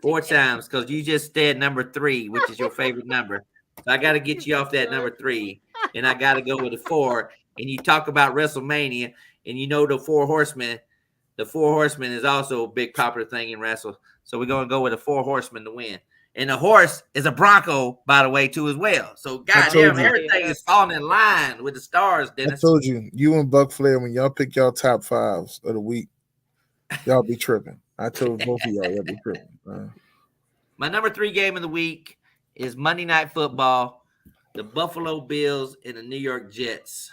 4 times, because you just said number 3, which is your favorite number. So I got to get you off that number 3, and I got to go with a 4. And you talk about WrestleMania, and you know the 4 Horsemen. The 4 Horsemen is also a big popular thing in wrestle. So we're going to go with the 4 Horsemen to win. And the horse is a Bronco, by the way, too, as well. So, goddamn, everything is falling in line with the stars, Dennis. I told you, you and Buc Flair, when y'all pick y'all top 5s of the week, y'all be tripping. I told both of y'all be tripping. My number 3 game of the week is Monday Night Football, the Buffalo Bills and the New York Jets.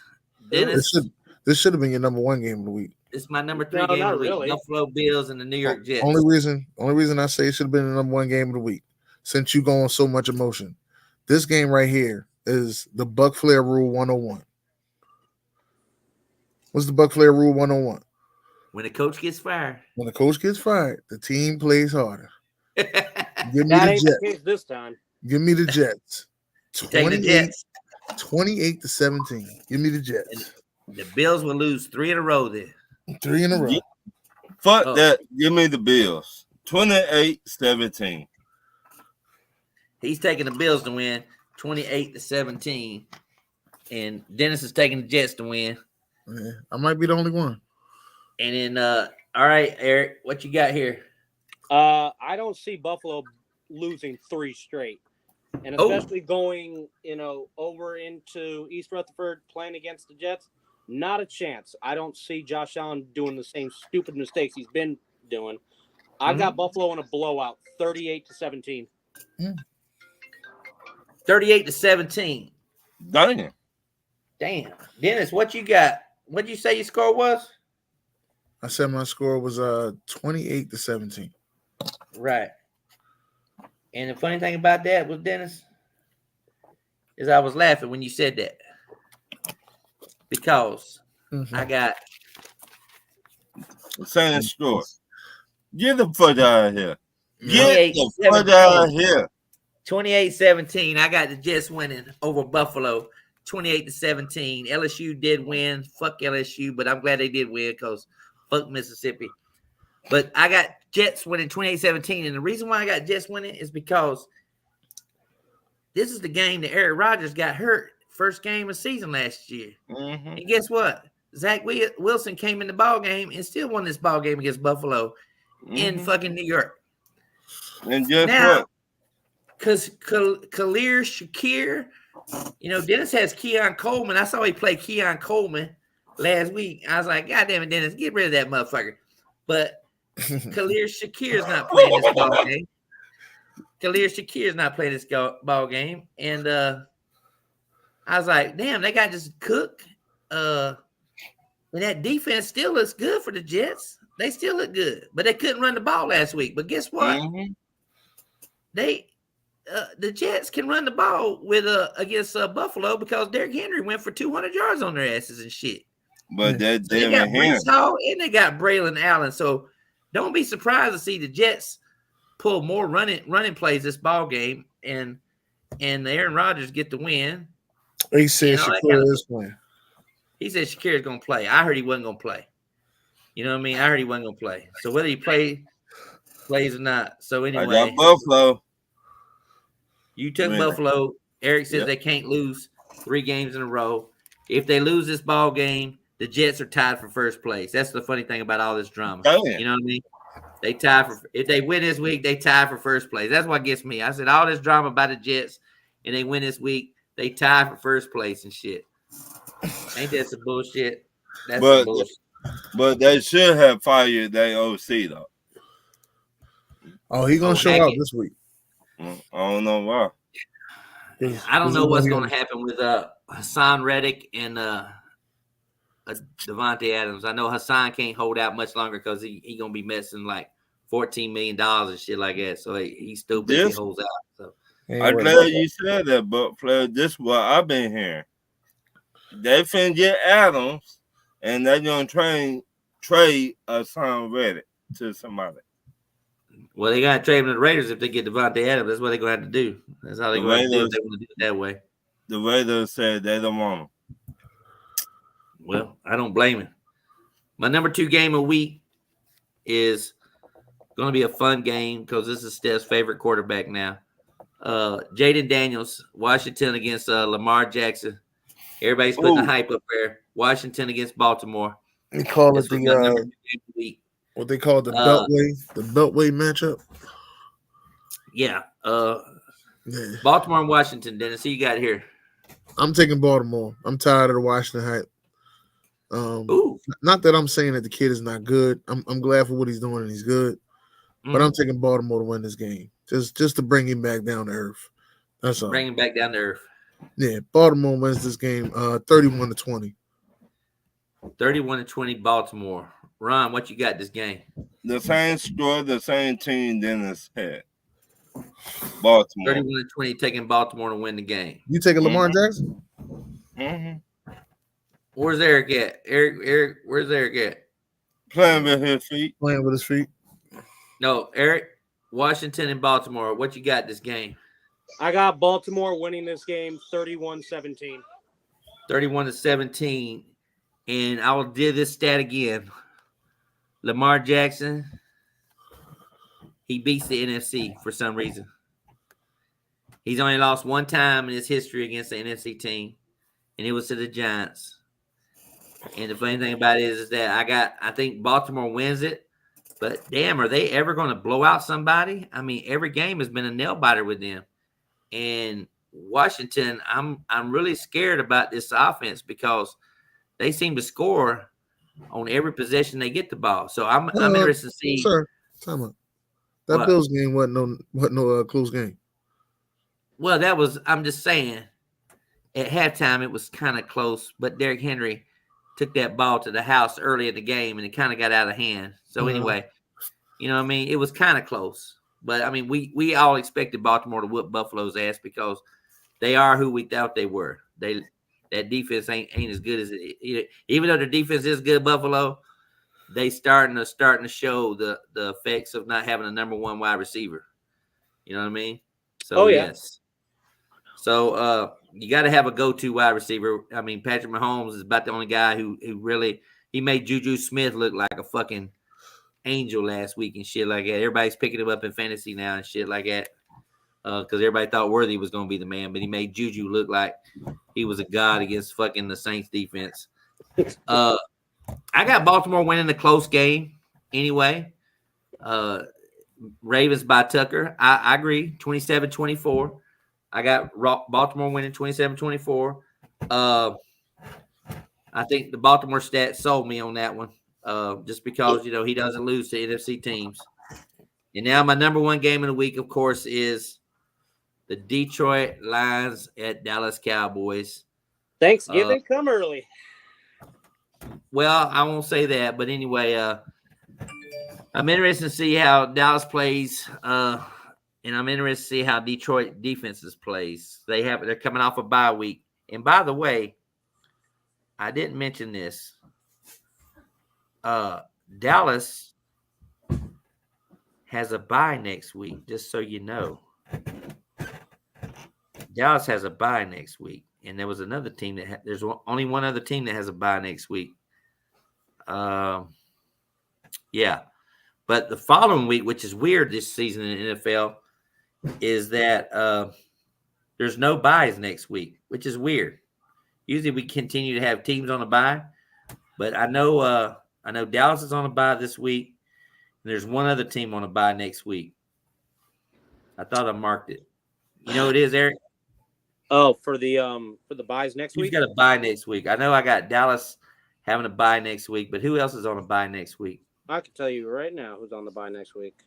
Dennis, this should have been your number 1 game of the week. It's my number 3 game of the week. Really. Buffalo Bills and the New York Jets. Only reason I say it should have been the number 1 game of the week, since you go on so much emotion. This game right here is the Buc Flair Rule 101. What's the Buc Flair Rule 101? When the coach gets fired. When the coach gets fired, the team plays harder. Give me that the ain't Jets. the case this time. Give me the Jets. Take the Jets. 28-17. Give me the Jets. And the Bills will lose 3 in a row there. 3 in a row. Fuck that. Give me the Bills. 28-17. He's taking the Bills to win 28-17. And Dennis is taking the Jets to win. Yeah, I might be the only one. And then, all right, Eric, what you got here? I don't see Buffalo losing 3 straight. And especially going, over into East Rutherford playing against the Jets, not a chance. I don't see Josh Allen doing the same stupid mistakes he's been doing. I've got Buffalo in a blowout, 38-17. 38-17. Damn. Dennis, what you got? What did you say your score was? I said my score was 28-17. Right. And the funny thing about that was, Dennis, is I was laughing when you said that. Because I got... Saying the score. Get the fuck out of here. Get the fuck out of here. 28-17. I got the Jets winning over Buffalo. 28-17. LSU did win. Fuck LSU, but I'm glad they did win because fuck Mississippi. But I got Jets winning 28-17. And the reason why I got Jets winning is because this is the game that Aaron Rodgers got hurt. First game of the season last year. And guess what? Zach Wilson came in the ball game and still won this ball game against Buffalo in fucking New York. And guess what? Because Khalil Shakir, Dennis has Keon Coleman. I saw he play Keon Coleman last week. I was like, God damn it, Dennis, get rid of that motherfucker. But Khalil Shakir is not playing this ball game. Khalil Shakir is not playing this ball game. And I was like, damn, they got just Cook. And that defense still looks good for the Jets. They still look good. But they couldn't run the ball last week. But guess what? The Jets can run the ball with against Buffalo because Derrick Henry went for 200 yards on their asses and shit. But that they got Breece Hall and they got Braylon Allen. So don't be surprised to see the Jets pull more running plays this ball game and Aaron Rodgers get the win. He said Shakir is playing. He said Shakir is going to play. I heard he wasn't going to play. You know what I mean? I heard he wasn't going to play. So whether he plays or not. So anyway. I got Buffalo. You took Buffalo. Eric says they can't lose 3 games in a row. If they lose this ball game, the Jets are tied for first place. That's the funny thing about all this drama. Damn. You know what I mean? They tie for if they win this week, they tie for first place. That's what gets me. I said all this drama about the Jets and they win this week, they tie for first place and shit. Ain't that some bullshit? That's some bullshit. But they should have fired their OC though. Oh, he gonna show up this week. I don't know why. I don't know what's gonna happen with Hassan Reddick and Devontae Adams. I know Hassan can't hold out much longer because he gonna be missing like $14 million and shit like that. So he's stupid if he holds out. So I'm glad you said that, Buc Flair. This is what I've been hearing. They finna get Adams, and they're gonna trade Hassan Reddick to somebody. Well, they gotta trade him to the Raiders if they get Devontae Adams. That's what they're gonna have to do. That's how they're gonna do if they want to do it that way. The Raiders said they don't want him. Well, I don't blame him. My number 2 game of week is going to be a fun game because this is Steph's favorite quarterback now. Jaden Daniels, Washington against Lamar Jackson. Everybody's putting the hype up there. Washington against Baltimore. They call it what they call the Beltway matchup. Yeah. Baltimore and Washington. Dennis, who you got here? I'm taking Baltimore. I'm tired of the Washington hype. Not that I'm saying that the kid is not good. I'm glad for what he's doing and he's good. But I'm taking Baltimore to win this game. Just to bring him back down to earth. That's all. Bring him back down to earth. Yeah, Baltimore wins this game 31-20. 31-20 Baltimore. Ron, what you got this game? The same score, the same team Dennis had. Baltimore. 31-20 taking Baltimore to win the game. You taking Lamar Jackson? Mm-hmm. Where's Eric at? Eric, where's Eric at? Playing with his feet. Playing with his feet. No, Eric, Washington and Baltimore. What you got this game? I got Baltimore winning this game 31-17. 31-17. And I will do this stat again. Lamar Jackson, he beats the NFC for some reason. He's only lost one time in his history against the NFC team, and it was to the Giants. And the funny thing about it is that I think Baltimore wins it, but damn, are they ever going to blow out somebody? I mean, every game has been a nail biter with them. And Washington, I'm really scared about this offense because they seem to score on every possession they get the ball. So I'm interested to see. Sir, time out. That Bills game wasn't no close game. Well, I'm just saying, at halftime it was kind of close, but Derrick Henry took that ball to the house early in the game and it kind of got out of hand. So anyway, you know what I mean? It was kind of close. But I mean, we all expected Baltimore to whoop Buffalo's ass because they are who we thought they were. That defense ain't as good as it. Even though the defense is good, Buffalo, they starting to show the effects of not having a number 1 wide receiver. You know what I mean? So yes. So you got to have a go-to wide receiver. I mean, Patrick Mahomes is about the only guy who really made Juju Smith look like a fucking angel last week and shit like that. Everybody's picking him up in fantasy now and shit like that. Because everybody thought Worthy was going to be the man, but he made Juju look like he was a god against fucking the Saints defense. I got Baltimore winning the close game anyway. Ravens by Tucker. I agree, 27-24. I got Baltimore winning 27-24. I think the Baltimore stats sold me on that one just because, he doesn't lose to NFC teams. And now my number 1 game of the week, of course, is the Detroit Lions at Dallas Cowboys. Thanksgiving come early. Well, I won't say that, but anyway, I'm interested to see how Dallas plays, and I'm interested to see how Detroit defenses plays. They're coming off a bye week. And by the way, I didn't mention this. Dallas has a bye next week, just so you know. Dallas has a bye next week, and there was another team there's only one other team that has a bye next week. Yeah, but the following week, which is weird this season in the NFL, is that there's no byes next week, which is weird. Usually we continue to have teams on a bye, But I know Dallas is on a bye this week. And there's one other team on a bye next week. I thought I marked it. You know what it is, Eric? Oh, for the buys next Who's week? got a bye next week? I know I got Dallas having a bye next week, but who else is on a bye next week? I can tell you right now who's on the bye next week.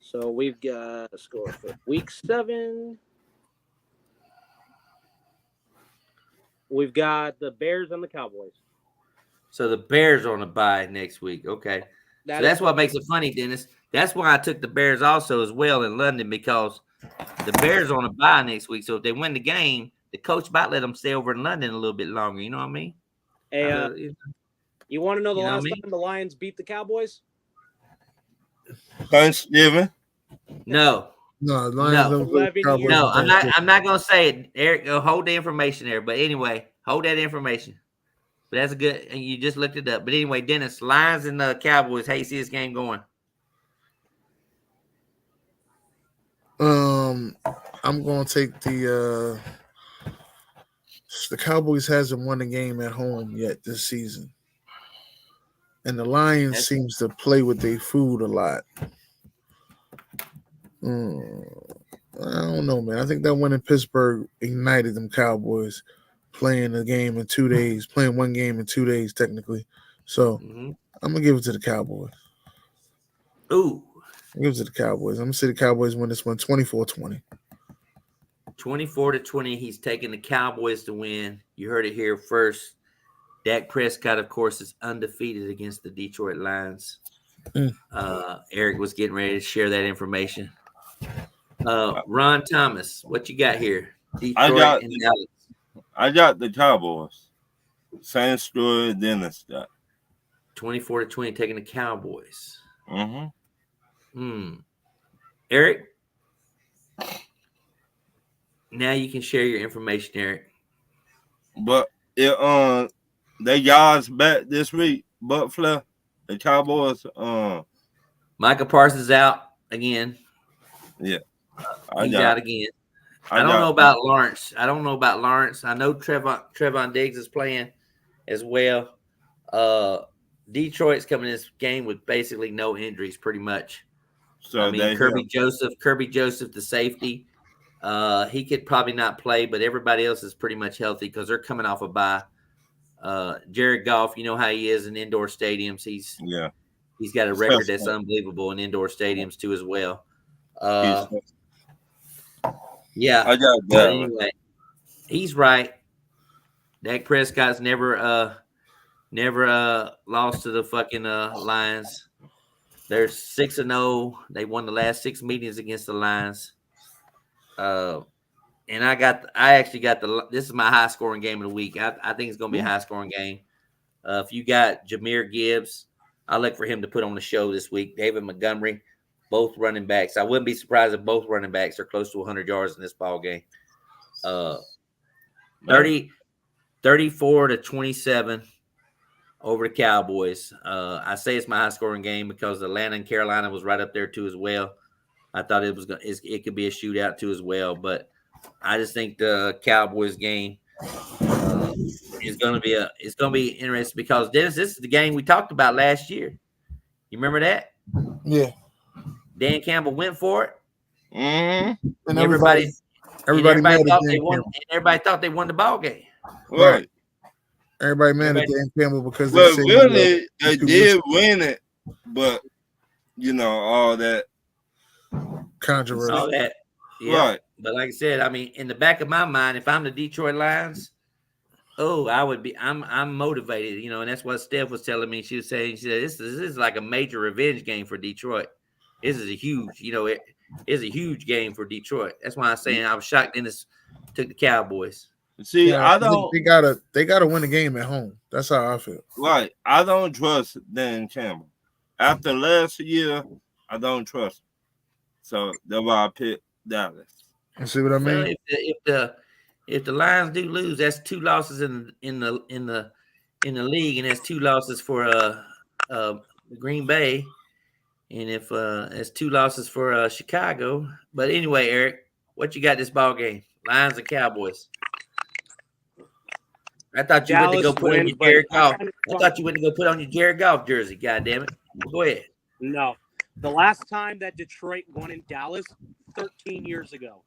So we've got a score for week 7. We've got the Bears and the Cowboys. So the Bears are on a bye next week. Okay. So that's what makes it funny, Dennis. That's why I took the Bears also as well in London, because the Bears are on a bye next week. So if they win the game, the coach might let them stay over in London a little bit longer. You know what I mean? Hey, you want to know the last time the Lions beat the Cowboys? Thanksgiving. No. No, I'm not gonna say it, Eric. Hold the information there. But anyway, hold that information. But that's a good, and you just looked it up. But anyway, Dennis, Lions and the Cowboys. How you see this game going? I'm gonna take the Cowboys hasn't won a game at home yet this season, and the Lions seems to play with their food a lot. I don't know, man. I think that win in Pittsburgh ignited them Cowboys playing a game in 2 days, playing one game in 2 days technically. So I'm gonna give it to the Cowboys. Ooh. I'll give it to the Cowboys. I'm gonna say the Cowboys win this one 24-20. 24-20. He's taking the Cowboys to win. You heard it here first. Dak Prescott, of course, is undefeated against the Detroit Lions. Eric was getting ready to share that information. Ron Thomas, what you got here? Detroit and Dallas. I got the Cowboys. Same story Dennis got. 24-20, taking the Cowboys. Eric? Now you can share your information, Eric. But they guys back this week, Buc Flair, the Cowboys. Micah Parsons out again. Yeah. He's out again. I don't know about Lawrence. I know Trevon Diggs is playing as well. Detroit's coming in this game with basically no injuries, pretty much. So Kirby Joseph, the safety, he could probably not play, but everybody else is pretty much healthy because they're coming off a bye. Jared Goff, you know how he is in indoor stadiums. He's got a record that's unbelievable in indoor stadiums too as well. Yeah, I got that. Anyway, he's right. Dak Prescott's never lost to the fucking Lions. They're 6-0. They won the last 6 meetings against the Lions. And I actually got this is my high scoring game of the week. I think it's gonna be a high scoring game. If you got Jahmyr Gibbs, I look for him to put on the show this week. David Montgomery, both running backs. I wouldn't be surprised if both running backs are close to 100 yards in this ball game. 34-27 over the Cowboys. I say it's my high scoring game because Atlanta and Carolina was right up there too as well. I thought it could be a shootout too as well, but I just think the Cowboys game is going to be interesting because Dennis, this is the game we talked about last year. You remember that? Yeah. Dan Campbell went for it. And everybody thought they won. And everybody thought they won the ball game. Right. Everybody mad at Dan Campbell because they did win it, but all that controversy. All that. Yeah. Right. But like I said, I mean, in the back of my mind, if I'm the Detroit Lions, I'm motivated, and that's what Steph was telling me. She said, this is like a major revenge game for Detroit. This is a huge, it is a huge game for Detroit. That's why I'm saying I was shocked Dennis took the Cowboys. See, they gotta win the game at home. That's how I feel. Right. I don't trust Dan Campbell. After last year, I don't trust him. So that's why I picked Dallas. You see what I mean? Well, if the Lions do lose, that's 2 losses in the league, and that's 2 losses for Green Bay, and if it's 2 losses for Chicago. But anyway, Eric, what you got this ball game? Lions and Cowboys. I thought you went to go Dallas put on wins, your but Jared I'm Goff. trying to I thought you went to go put on your Jared Goff jersey. God damn it! Go ahead. No. The last time that Detroit won in Dallas, 13 years ago.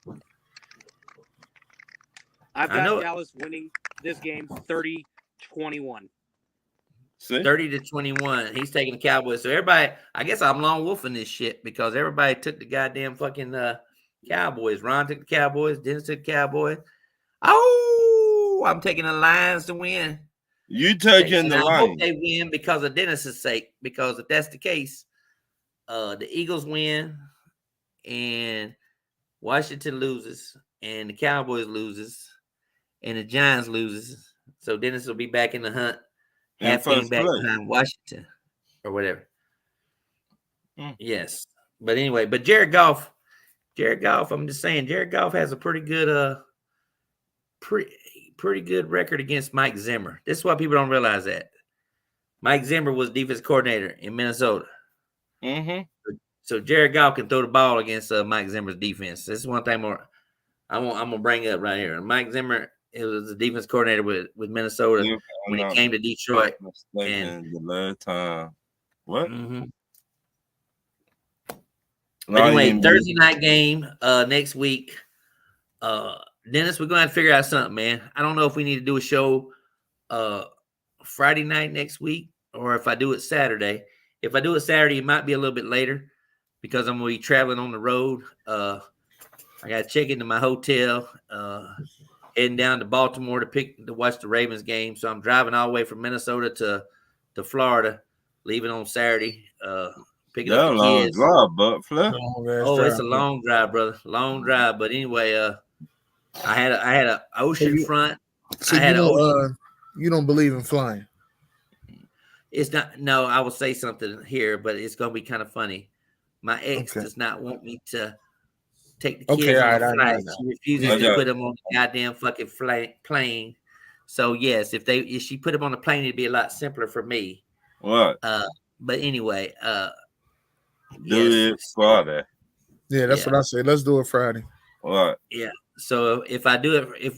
I've I know got it. Dallas winning this game 30-21. 30-21. He's taking the Cowboys. So everybody, I guess I'm lone wolfing this shit because everybody took the goddamn fucking Cowboys. Ron took the Cowboys. Dennis took the Cowboys. Oh, I'm taking the Lions to win. You taking the I hope Lions. they win because of Dennis's sake. Because if that's the case, the Eagles win and Washington loses and the Cowboys loses and the Giants loses. So Dennis will be back in the hunt, half game back behind Washington or whatever. Yes. But anyway, but Jared Goff, I'm just saying, Jared Goff has a pretty good pretty good record against Mike Zimmer. This is why people don't realize that. Mike Zimmer was defense coordinator in Minnesota. Mm-hmm. So Jared Goff can throw the ball against Mike Zimmer's defense. This is one thing more I'm gonna bring up right here. Mike Zimmer was the defense coordinator with Minnesota when he came to Detroit. And the last time, what? Mm-hmm. But anyway, Thursday night game next week. Dennis, we're gonna have to figure out something, man. I don't know if we need to do a show Friday night next week or if I do it Saturday. If I do it Saturday, it might be a little bit later because I'm gonna be traveling on the road. I gotta check into my hotel, heading down to Baltimore to watch the Ravens game. So I'm driving all the way from Minnesota to Florida, leaving on Saturday. Picking up the kids. Drive, Buc Flair. It's a long drive, brother. Long drive. But anyway, I had an ocean front. So you don't believe in flying? It's not. No, I will say something here, but it's gonna be kind of funny. My ex does not want me to take the kids on a flight. She refuses to put them on the goddamn fucking plane. So yes, if she put them on the plane, it'd be a lot simpler for me. What? But anyway, do it Friday. Yeah, that's what I say. Let's do it Friday. What? Yeah. So if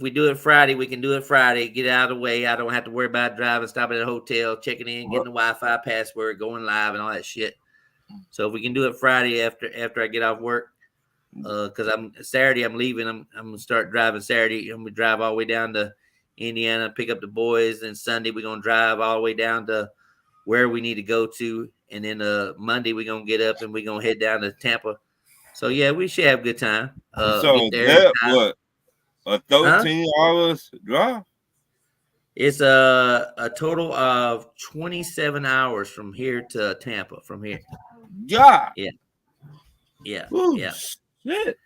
we do it Friday, we can do it Friday. Get it out of the way. I don't have to worry about driving, stopping at a hotel, checking in, getting the Wi-Fi password, going live, and all that shit. So if we can do it Friday after I get off work, because Saturday I'm leaving. I'm gonna start driving Saturday. I'm gonna drive all the way down to Indiana, pick up the boys, and Sunday we're gonna drive all the way down to where we need to go to, and then Monday we're gonna get up and we're gonna head down to Tampa. So yeah, we should have a good time. So that what a 13 hours drive? It's a total of 27 hours from here to Tampa. From here, yeah. Ooh, yeah. Shit.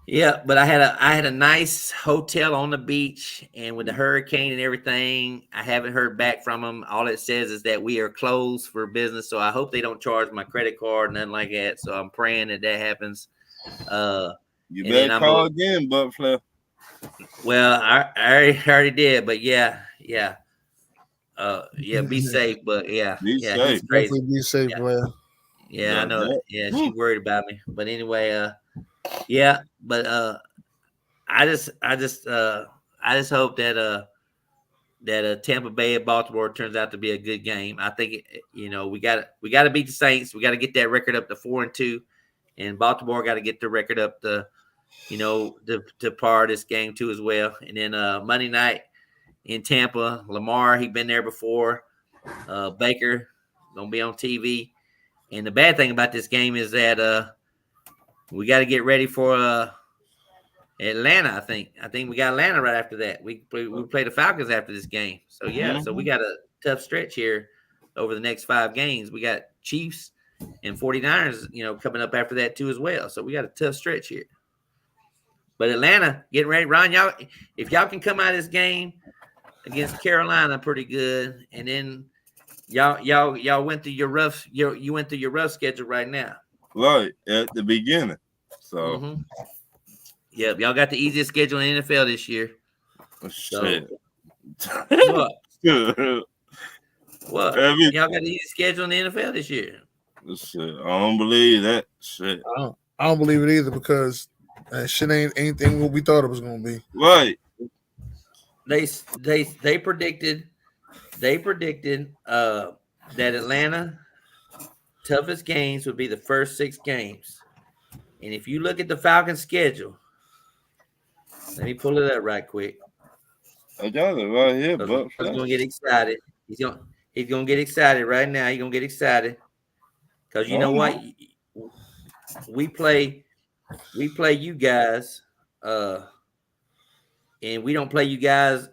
Yeah, but I had a nice hotel on the beach, and with the hurricane and everything, I haven't heard back from them. All it says is that we are closed for business, so I hope they don't charge my credit card, nothing like that. So I'm praying that happens. You better call again, Buc Flair. Well, I already did, but yeah. Be safe, but be safe. Definitely be safe, Blair. Yeah, I know that. Yeah, she's worried about me. But anyway, but I just hope that Tampa Bay and Baltimore turns out to be a good game. I think we got to beat the Saints. We got to get that record up to 4-2, and Baltimore got to get the record up to par this game too as well. And then Monday night in Tampa, Lamar, he's been there before. Baker gonna be on TV. And the bad thing about this game is that we got to get ready for Atlanta. I think we got Atlanta right after that. We play the Falcons after this game. So so we got a tough stretch here over the next 5 games. We got Chiefs and 49ers, coming up after that too as well. So we got a tough stretch here. But Atlanta getting ready, Ron. If y'all can come out of this game against Carolina pretty good, and then y'all went through your rough schedule right now. Right at the beginning. So Yep, y'all got the easiest schedule in the NFL this year. Shit. What? What? Y'all got the easiest schedule in the NFL this year. Shit. I don't believe that shit. I don't believe it either because shit ain't anything what we thought it was gonna be. Right. They predicted that Atlanta toughest games would be the first 6 games. And if you look at the Falcons schedule, let me pull it up right quick. I got it right here, Buc He's Flair. gonna get excited. He's gonna get excited right now. He's gonna get excited. Because you know what? We play you guys, and we don't play you guys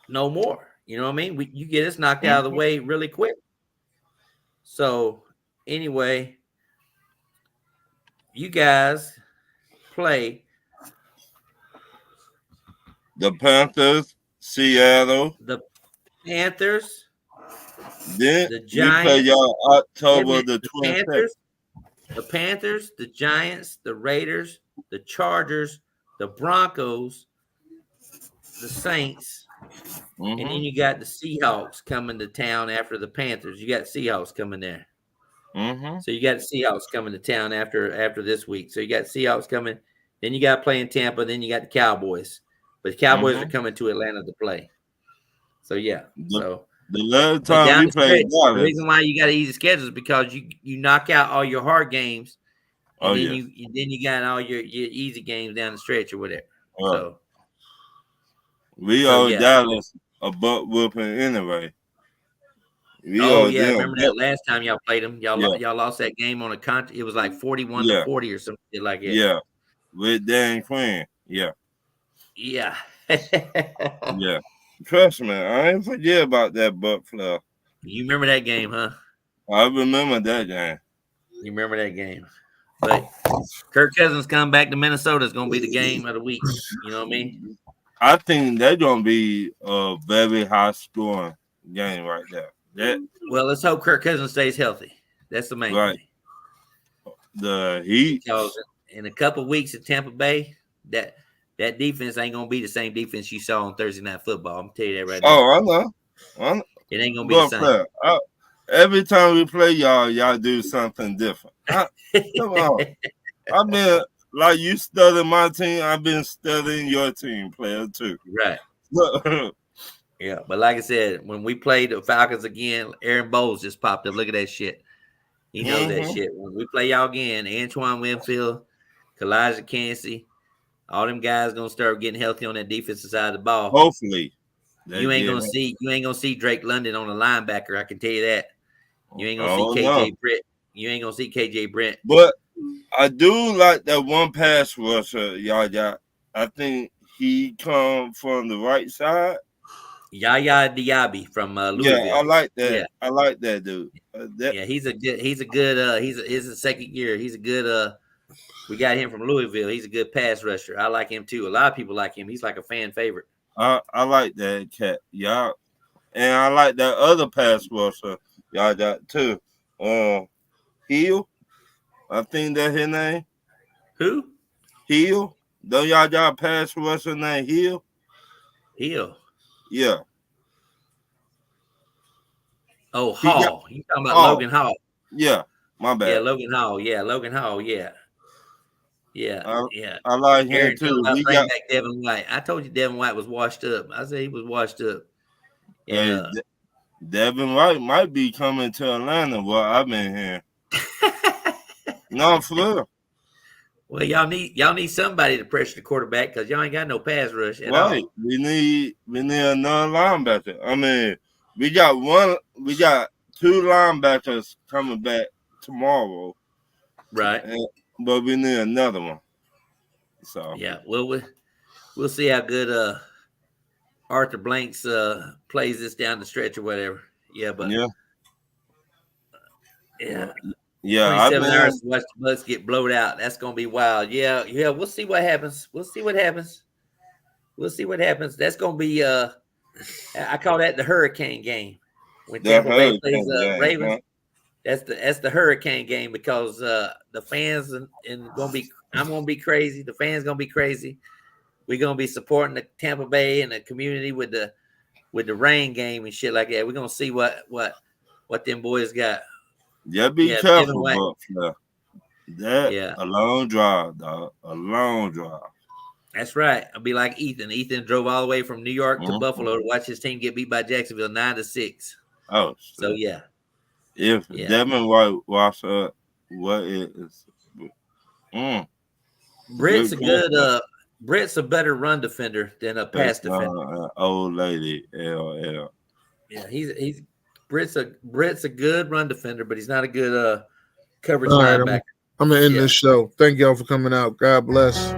no more. You know what I mean? You get us knocked out of the way really quick. So anyway, you guys play the Panthers, Seattle, the Panthers, then the we Giants. play y'all October the 26th. The Panthers, the Giants, the Raiders, the Chargers, the Broncos, the Saints, and then you got the Seahawks coming to town after the Panthers. You got Seahawks coming there. So you got the Seahawks coming to town after this week. So you got Seahawks coming. Then you got to play in Tampa. Then you got the Cowboys. But the Cowboys are coming to Atlanta to play. So yeah. So the last time we played, the reason why you got an easy schedule is because you knock out all your hard games, and then you got all your easy games down the stretch or whatever. So we owe Dallas a butt whooping anyway. Remember that last time y'all played them? Y'all lost that game on a it was like 41-40 or something like that. Yeah, with Dan Quinn. Yeah. Yeah. Trust me, I ain't forget about that Buc Flair. You remember that game, huh? I remember that game. You remember that game. But Kirk Cousins coming back to Minnesota is going to be the game of the week. You know what I mean? I think that's going to be a very high scoring game right there. Well, let's hope Kirk Cousins stays healthy. That's the main thing. The Heat. Because in a couple of weeks at Tampa Bay, that defense ain't going to be the same defense you saw on Thursday Night Football. I'm going to tell you that right now. Oh, I know. It ain't going to be the same. Every time we play y'all do something different. Come on. I've been, like you studying my team, I've been studying your team, player, too. Right. Yeah, but like I said, when we played the Falcons again, Aaron Bowles just popped up. Look at that shit. He knows that shit. When we play y'all again, Antoine Winfield, Kalijah Kancey, all them guys gonna start getting healthy on that defensive side of the ball. Hopefully. You ain't gonna see Drake London on the linebacker. I can tell you that. You ain't gonna see KJ Brett. You ain't gonna see KJ Brett. But I do like that one pass rusher y'all got. I think he come from the right side. Yaya Diaby from Louisville. Yeah, I like that. Yeah. I like that dude. He's a good he's a second year. He's a good we got him from Louisville. He's a good pass rusher. I like him too. A lot of people like him. He's like a fan favorite. I like that cat. Yeah. And I like that other pass rusher y'all got too. Hill. I think that's his name. Who? Hill. Don't y'all got pass rusher named Hill? Hill. Yeah. Oh, Hall. You talking about Logan Hall? Yeah, my bad. Yeah, Logan Hall. Yeah, Logan Hall. Yeah. Yeah. I like him too. We got back Devin White. I told you Devin White was washed up. I said he was washed up. Yeah. Devin White might be coming to Atlanta while I've been here. No, for real. Well, y'all need somebody to pressure the quarterback because y'all ain't got no pass rush at all. Right. We need another linebacker. I mean, we got two linebackers coming back tomorrow. Right. But we need another one. So yeah, well, we'll see how good Arthur Blanks plays this down the stretch or whatever. Yeah, but yeah. 27 hours to watch the Bucks get blowed out. That's gonna be wild. Yeah. We'll see what happens. That's gonna be I call that the hurricane game. When Tampa Bay plays Ravens, that's the hurricane game because the fans and I'm gonna be crazy. The fans gonna be crazy. We're gonna be supporting the Tampa Bay and the community with the rain game and shit like that. We're gonna see what them boys got. Yeah, be careful, Buc Flair. A long drive, dog. A long drive. That's right. I'll be like Ethan. Ethan drove all the way from New York to Buffalo to watch his team get beat by Jacksonville 9-6. Oh, so yeah. If Devin White walks up, what is? Britt's a better run defender than a pass defender. Old lady, LL. Yeah, Britt's a good run defender, but he's not a good coverage linebacker. I'm gonna end this show. Thank y'all for coming out. God bless.